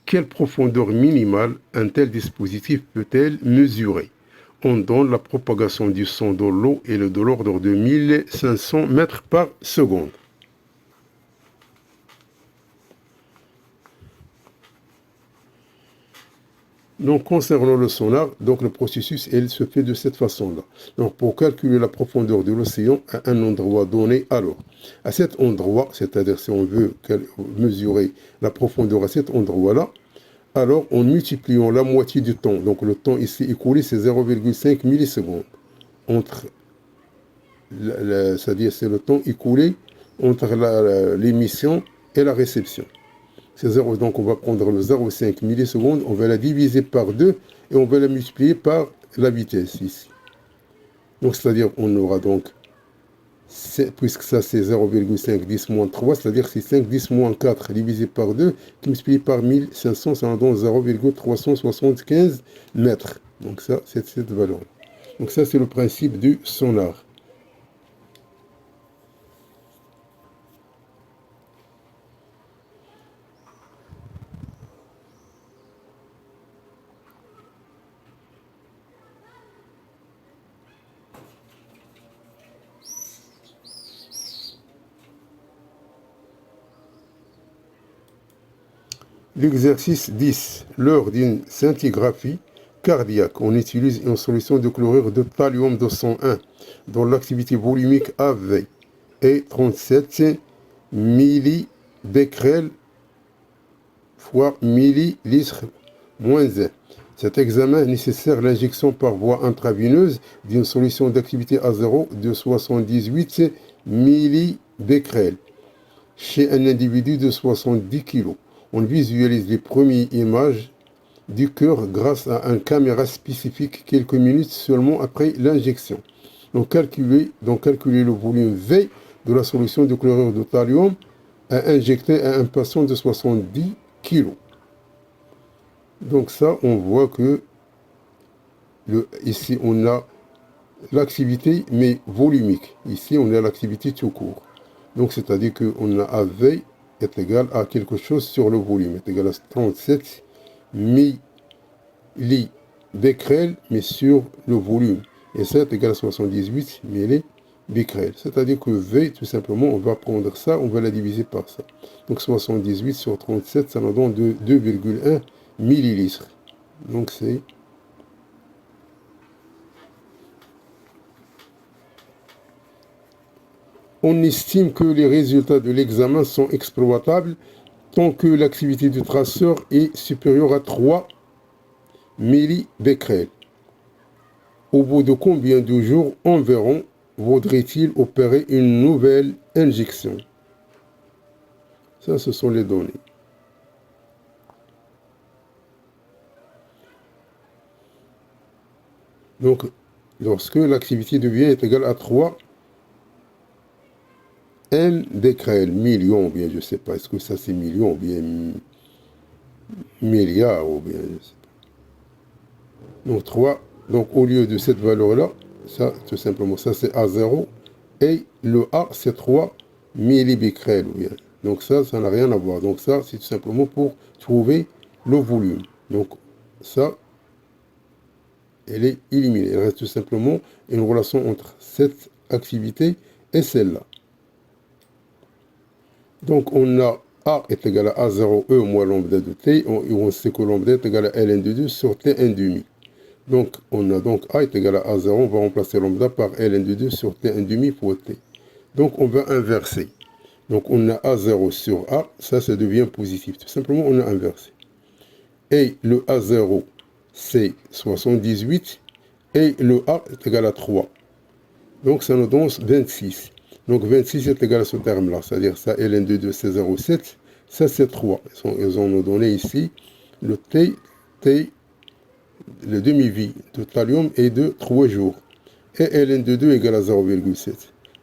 S1: Quelle profondeur minimale un tel dispositif peut-elle mesurer? On donne la propagation du son dans l'eau et de l'ordre de 1500 mètres par seconde. Donc, concernant le sonar, donc le processus, il se fait de cette façon-là. Donc, pour calculer la profondeur de l'océan à un endroit donné, alors, à cet endroit, c'est-à-dire si on veut mesurer la profondeur à cet endroit-là, alors en multipliant la moitié du temps, donc le temps ici écoulé, c'est 0,5 millisecondes, entre, c'est-à-dire c'est le temps écoulé entre l'émission et la réception. C'est 0, donc on va prendre le 0,5 millisecondes, on va la diviser par 2 et on va la multiplier par la vitesse ici. Donc c'est-à-dire on aura donc, puisque ça c'est 0,5 10 moins 3, c'est-à-dire c'est 5 10 moins 4 divisé par 2, qui multiplie par 1500, ça en donne 0,375 mètres. Donc ça, c'est cette valeur. Donc ça c'est le principe du sonar. L'exercice 10. Lors d'une scintigraphie cardiaque, on utilise une solution de chlorure de thallium 201 dont l'activité volumique AV est 37 millibecquerels fois millilitre moins 1. Cet examen nécessite l'injection par voie intraveineuse d'une solution d'activité A0 de 78 millibecquerels chez un individu de 70 kg. on visualise les premières images du cœur grâce à une caméra spécifique quelques minutes seulement après l'injection. Donc calculer le volume V de la solution de chlorure de thallium à injecter à un patient de 70 kg. Donc ça, on voit que ici on a l'activité mais volumique. Ici on a l'activité tout court. Donc c'est-à-dire qu'on a V est égal à quelque chose sur le volume, est égal à 37 millibecquerels, mais sur le volume. Et ça est égal à 78 millibecquerels. C'est-à-dire que V, tout simplement, on va prendre ça, on va la diviser par ça. Donc 78 sur 37, ça nous donne 2,1 millilitres. Donc c'est... On estime que les résultats de l'examen sont exploitables tant que l'activité du traceur est supérieure à 3 millibecquerels. Au bout de combien de jours environ vaudrait-il opérer une nouvelle injection? Ça, ce sont les données. Donc, lorsque l'activité de bien est égale à 3 becquerels, millions, ou bien je ne sais pas, est-ce que ça c'est millions, ou bien milliards, ou bien je sais pas. Donc 3, donc au lieu de cette valeur-là, ça, tout simplement, ça c'est A0, et le A c'est 3 millibecquerels, ou bien. Donc ça n'a rien à voir. Donc ça, c'est tout simplement pour trouver le volume. Donc ça, elle est éliminée. Il reste tout simplement une relation entre cette activité et celle-là. Donc on a A est égal à A0E moins lambda de T, et on sait que lambda est égal à ln de 2 sur T1 demi. Donc on a donc A est égal à A0, on va remplacer lambda par ln de 2 sur T1 demi fois T. Donc on va inverser. Donc on a A0 sur A, ça devient positif. Tout simplement on a inversé. Et le A0 c'est 78 et le A est égal à 3. Donc ça nous donne 26. Donc 26 est égal à ce terme-là, c'est-à-dire ça, ln de 2 c'est 0,7, ça c'est 3. Ils ont nous donné ici le T, le demi-vie de thallium est de 3 jours. Et ln de 2 égale à 0,7.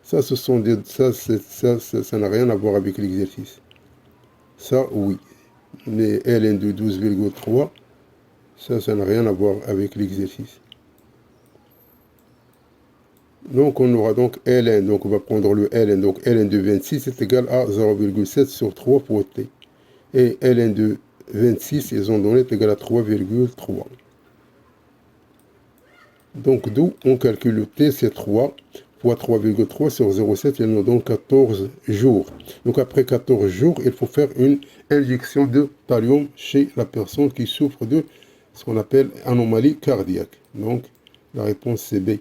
S1: Ça, ça n'a rien à voir avec l'exercice. Ça, oui. Mais ln de 12,3, ça n'a rien à voir avec l'exercice. Donc on aura donc ln, donc on va prendre le ln, donc ln de 26 est égal à 0,7 sur 3 pour t. Et ln de 26, ils ont donné est égal à 3,3. Donc d'où on calcule le t, c'est 3 fois 3,3 sur 0,7, il nous donne 14 jours. Donc après 14 jours, il faut faire une injection de thallium chez la personne qui souffre de ce qu'on appelle anomalie cardiaque. Donc la réponse c'est B.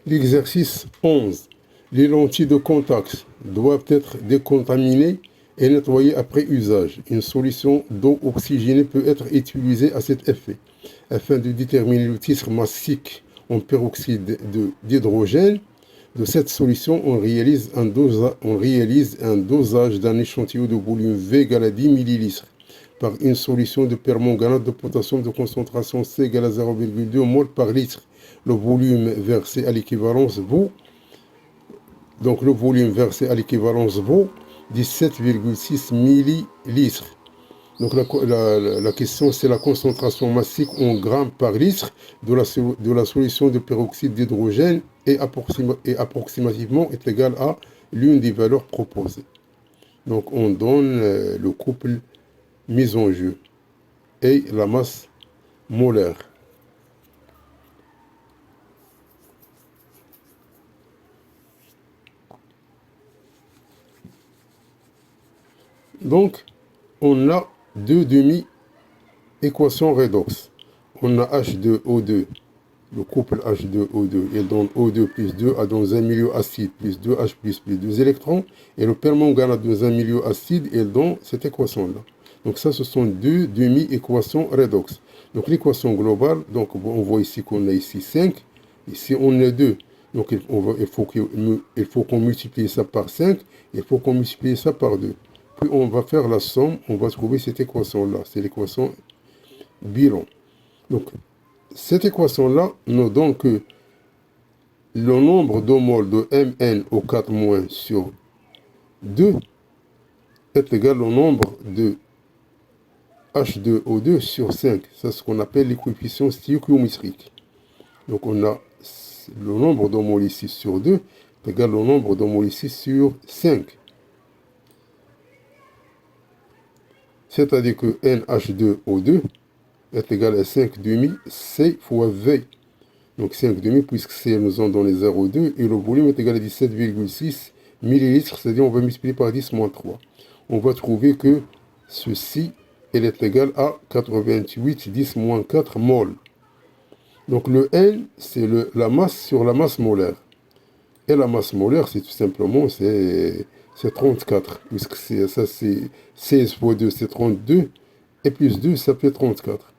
S1: L'exercice 11. Les lentilles de contact doivent être décontaminées et nettoyées après usage. Une solution d'eau oxygénée peut être utilisée à cet effet. Afin de déterminer le titre massique en peroxyde d'hydrogène de cette solution, on réalise un dosage d'un échantillon de volume V égale à 10 ml par une solution de permanganate de potassium de concentration C égale à 0,2 mol par litre. Le volume versé à l'équivalence vaut Donc le volume versé à l'équivalence vaut 17,6 millilitres. Donc la question, c'est la concentration massique en grammes par litre de la solution de peroxyde d'hydrogène et approximativement est égale à l'une des valeurs proposées. Donc on donne le couple mis en jeu et la masse molaire. Donc on a deux demi-équations redox. On a H2O2, le couple H2O2, il donne O2 plus 2 dans un milieu acide plus 2H plus 2 électrons, et le permanganate dans un milieu acide, il donne cette équation-là. Donc ça, ce sont deux demi-équations redox. Donc l'équation globale, donc on voit ici qu'on a ici 5, ici on a 2. Donc il faut qu'on multiplie ça par 5, il faut qu'on multiplie ça par 2. Puis on va faire la somme, on va trouver cette équation-là. C'est l'équation bilan. Donc, cette équation-là nous donne que le nombre de moles de Mn au 4- sur 2 est égal au nombre de H2O2 sur 5. C'est ce qu'on appelle les coefficients stéichiométriques. Donc, on a le nombre de moles ici sur 2 est égal au nombre de moles ici sur 5. C'est-à-dire que NH2O2 est égal à 5 demi C fois V. Donc 5 demi, puisque C nous en donne 0,2, et le volume est égal à 17,6 millilitres, c'est-à-dire on va multiplier par 10 moins 3. On va trouver que ceci, elle est égal à 88, 10 moins 4 mol. Donc le N, c'est la masse sur la masse molaire. Et la masse molaire, c'est tout simplement, c'est 34, puisque ça c'est 16 fois 2, c'est 32, et plus 2, ça fait 34.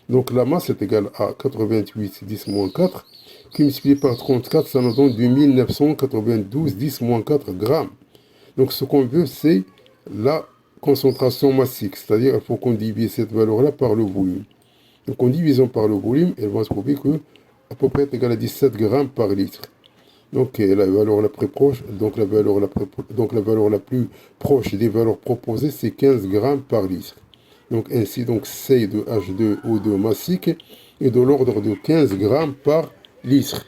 S1: Donc la masse est égale à 88, 10 moins 4, qui multiplié par 34, ça nous donne 2992, 10 moins 4 grammes. Donc ce qu'on veut, c'est la concentration massique, c'est-à-dire il faut qu'on divise cette valeur-là par le volume. Donc en divisant par le volume, elle va se trouver que à peu près est égale à 17 grammes par litre. Donc la valeur la plus proche, donc la valeur la plus proche des valeurs proposées, c'est 15 grammes par litre. Donc ainsi, donc C de H2O2 massique est de l'ordre de 15 grammes par litre.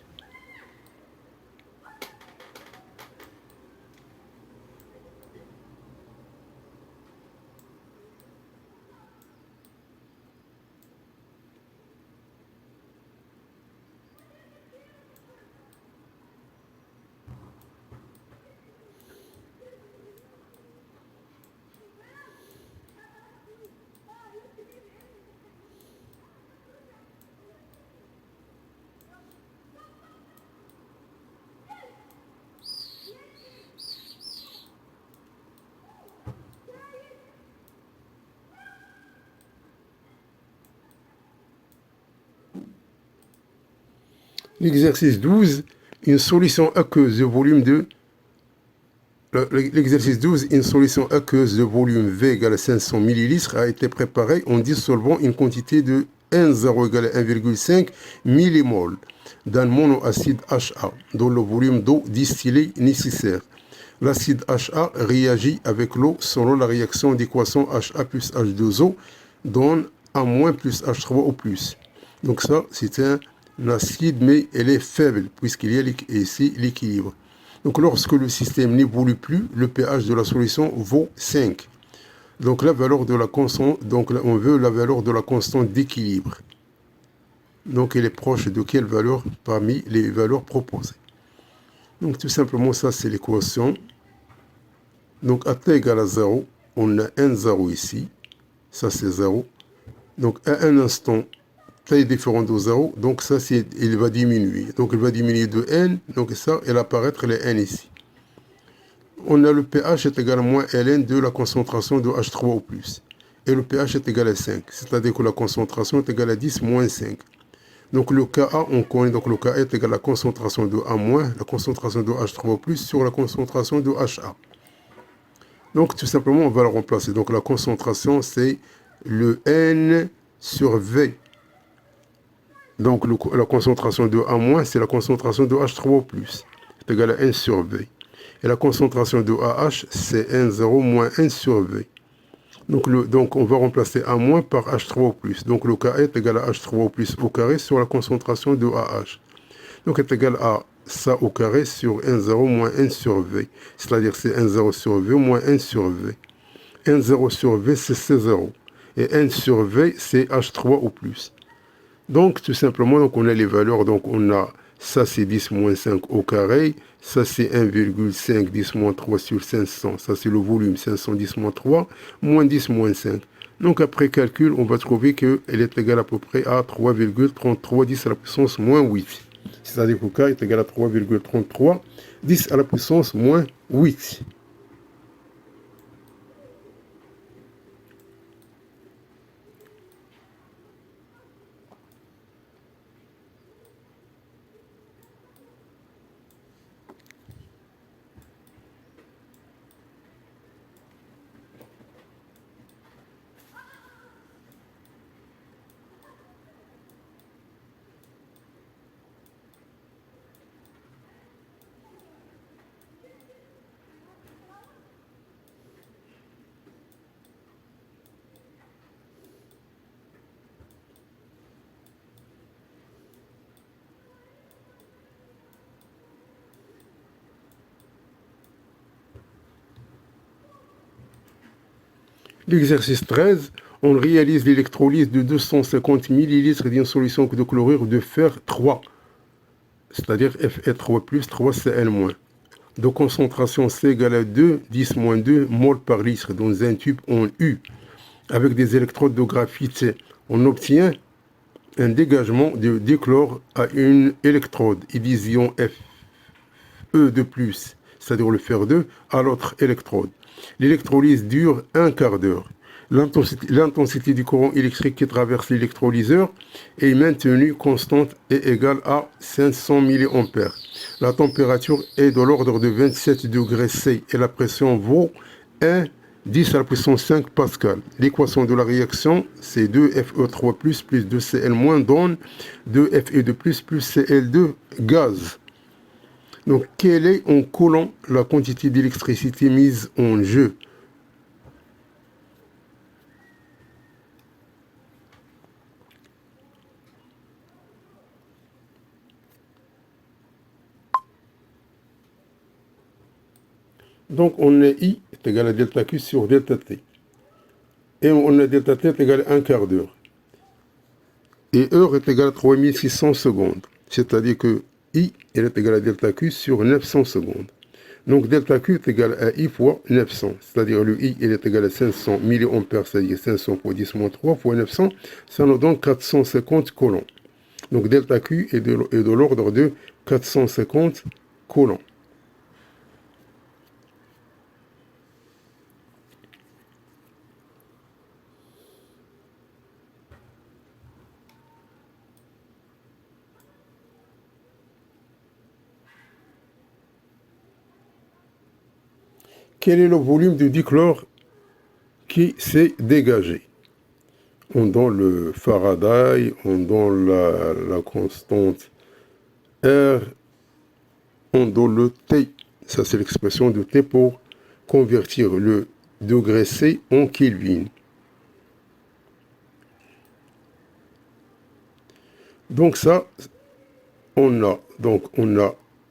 S1: L'exercice 12, une solution aqueuse de volume de L'exercice 12, une solution aqueuse de volume V égale à 500 ml a été préparée en dissolvant une quantité de N0 égale à 1,5 millimol d'un monoacide HA dont le volume d'eau distillée nécessaire. L'acide HA réagit avec l'eau selon la réaction d'équation HA plus H2O donne A- plus H3O plus. Donc ça, c'est un acide, mais elle est faible puisqu'il y a ici l'équilibre. Donc lorsque le système n'évolue plus, le pH de la solution vaut 5. Donc la valeur de la constante, donc là, on veut la valeur de la constante d'équilibre. Donc elle est proche de quelle valeur parmi les valeurs proposées. Donc tout simplement ça c'est l'équation. Donc à t égale à 0, on a N0 ici. Ça c'est 0. Donc à un instant, t est différent de 0. Donc ça il va diminuer. Donc il va diminuer de N. Donc ça, il va apparaître les N ici. On a le pH est égal à moins ln de la concentration de H3O+. Et le pH est égal à 5. C'est-à-dire que la concentration est égale à 10 moins 5. Donc le Ka, on connaît, donc le Ka est égal à la concentration de A-, la concentration de H3O+, sur la concentration de HA. Donc tout simplement, on va le remplacer. Donc la concentration, c'est le N sur V. Donc la concentration de A-, c'est la concentration de H3O+. C'est égal à N sur V. Et la concentration de AH, c'est N0 moins N sur V. Donc on va remplacer A- par H3 au plus. Donc le Ka est égal à H3 au plus au carré sur la concentration de AH. Donc est égal à ça au carré sur N0 moins N sur V. C'est-à-dire c'est N0 sur V moins N sur V. N0 sur V, c'est C0. Et N sur V, c'est H3 au plus. Donc, tout simplement, donc, on a les valeurs. Donc, on a ça, c'est 10 moins 5 au carré. Ça, c'est 1,5 10 moins 3 sur 500. Ça, c'est le volume 510 moins 3, moins 10 moins 5. Donc, après calcul, on va trouver qu'elle est égale à peu près à 3,33 10 à la puissance moins 8. C'est-à-dire que K est égal à 3,33 10 à la puissance moins 8. L'exercice 13, on réalise l'électrolyse de 250 millilitres d'une solution de chlorure de fer 3, c'est-à-dire Fe3 plus 3Cl-. De concentration C égale à 2, 10 moins 2 mol par litre dans un tube en U. Avec des électrodes de graphite, on obtient un dégagement de dichlore à une électrode, division Fe de plus, c'est-à-dire le fer 2, à l'autre électrode. L'électrolyse dure un quart d'heure. L'intensité du courant électrique qui traverse l'électrolyseur est maintenue constante et égale à 500 mA. La température est de l'ordre de 27 degrés C et la pression vaut 1 10 à la puissance 5 pascal. L'équation de la réaction, c'est 2Fe3 plus 2Cl- donne 2Fe2 plus Cl2 gaz. Donc, quelle est en coulomb la quantité d'électricité mise en jeu? Donc, on a I est égal à delta Q sur delta T. Et on a delta T est égal à un quart d'heure. Et heure est égal à 3600 secondes. C'est-à-dire que I est égal à delta Q sur 900 secondes. Donc, delta Q est égal à I fois 900. C'est-à-dire le I est égal à 500 mA, c'est-à-dire 500 fois 10 moins 3 fois 900. Ça nous donne 450 coulombs. Donc, delta Q est de l'ordre de 450 coulombs. Quel est le volume de dichlore qui s'est dégagé? On donne le Faraday, on donne la constante R, on donne le T. Ça, c'est l'expression de T pour convertir le degré C en Kelvin. Donc ça, on a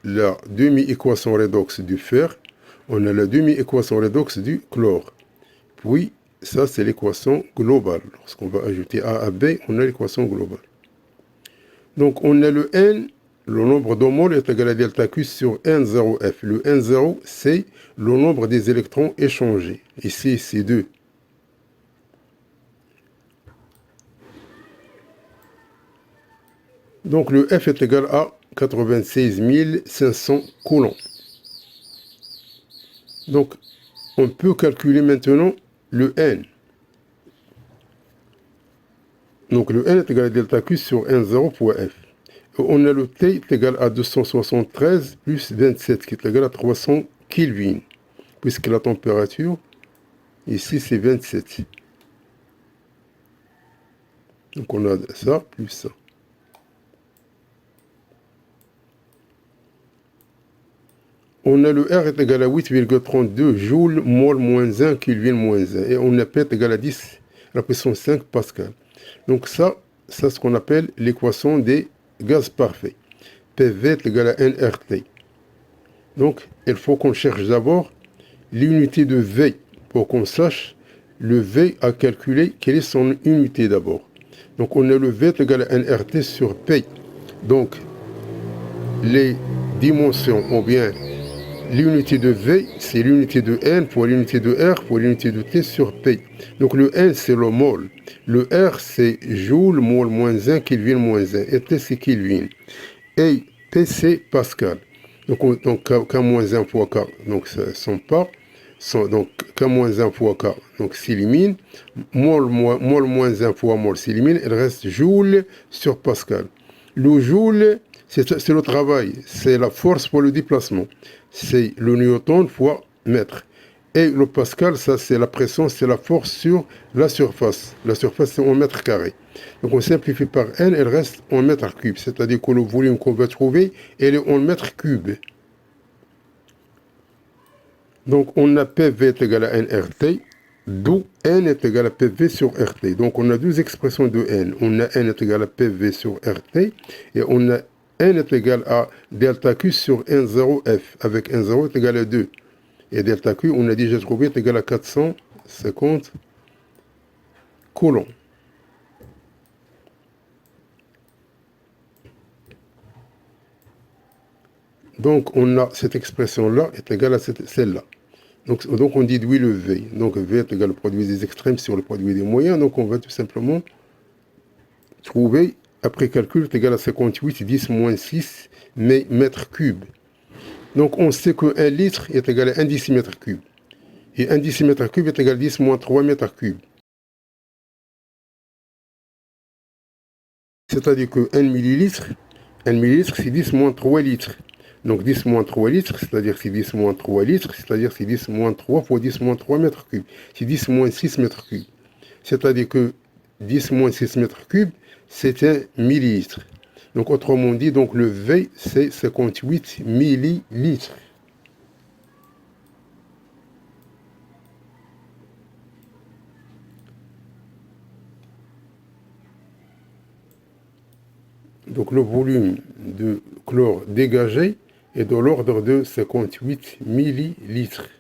S1: la demi-équation redox du fer, on a la demi-équation redox du chlore. Puis, ça, c'est l'équation globale. Lorsqu'on va ajouter A à B, on a l'équation globale. Donc, on a le N, le nombre de moles est égal à delta Q sur N0F. Le N0, c'est le nombre des électrons échangés. Ici, c'est 2. Donc, le F est égal à 96 500 coulombs. Donc, on peut calculer maintenant le N. Donc, le N est égal à delta Q sur N0 fois F. Et on a le T est égal à 273 plus 27, qui est égal à 300 Kelvin. Puisque la température, ici, c'est 27. Donc, on a ça plus ça. on a le R est égal à 8,32 joules mol moins 1 Kelvin moins 1. Et on a P est égal à 10 à la puissance 5 pascal. Donc ça c'est ce qu'on appelle l'équation des gaz parfaits. PV est égal à nRT. Donc il faut qu'on cherche d'abord l'unité de V pour qu'on sache le V à calculer quelle est son unité d'abord. Donc on a le V est égal à nRT sur P. Donc les dimensions ou bien l'unité de V, c'est l'unité de N pour l'unité de R pour l'unité de T sur P. Donc le N, c'est le mol. Le R, c'est joule, mol moins 1, Kelvin moins 1. Et T, c'est Kelvin. Et P, c'est Pascal. Donc K moins 1 fois K, donc ça sont pas. Donc K moins 1 fois K, donc s'élimine. Mol moins 1 fois mol s'élimine. Il reste joule sur Pascal. Le joule, c'est le travail, c'est la force pour le déplacement. C'est le newton fois mètre. Et le pascal, ça c'est la pression, c'est la force sur la surface. La surface c'est en mètres carrés. Donc on simplifie par N, elle reste en mètres cubes. C'est-à-dire que le volume qu'on va trouver, elle est en mètres cubes. Donc on a PV est égal à nRT, d'où N est égal à PV sur RT. Donc on a deux expressions de N. On a N est égal à PV sur RT et on a N est égal à delta Q sur N0F, avec N0 est égal à 2. Et delta Q, on a déjà trouvé, est égal à 450 coulombs. Donc on a cette expression-là est égale à celle-là. Donc on déduit le V. Donc V est égal au produit des extrêmes sur le produit des moyens. Donc on va tout simplement trouver, après calcul, est égal à 58, 10 moins 6 mètres cubes. Donc on sait que 1 litre est égal à 1 décimètre cube. Et 1 décimètre cube est égal à 10 moins 3 mètres cubes. C'est-à-dire que 1 millilitre c'est 10 moins 3 litres. Donc 10 moins 3 litres, c'est-à-dire c'est 10 moins 3 litres, c'est-à-dire c'est 10 moins 3 fois 10 moins 3 mètres cubes. C'est 10 moins 6 mètres cubes. C'est-à-dire que 10 moins 6 mètres cubes, c'est 1 millilitre. Donc autrement dit, donc le V, c'est 58 millilitres. Donc le volume de chlore dégagé est de l'ordre de 58 millilitres.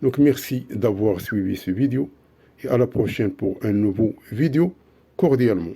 S1: Donc merci d'avoir suivi ce vidéo et à la prochaine pour un nouveau vidéo cordialement.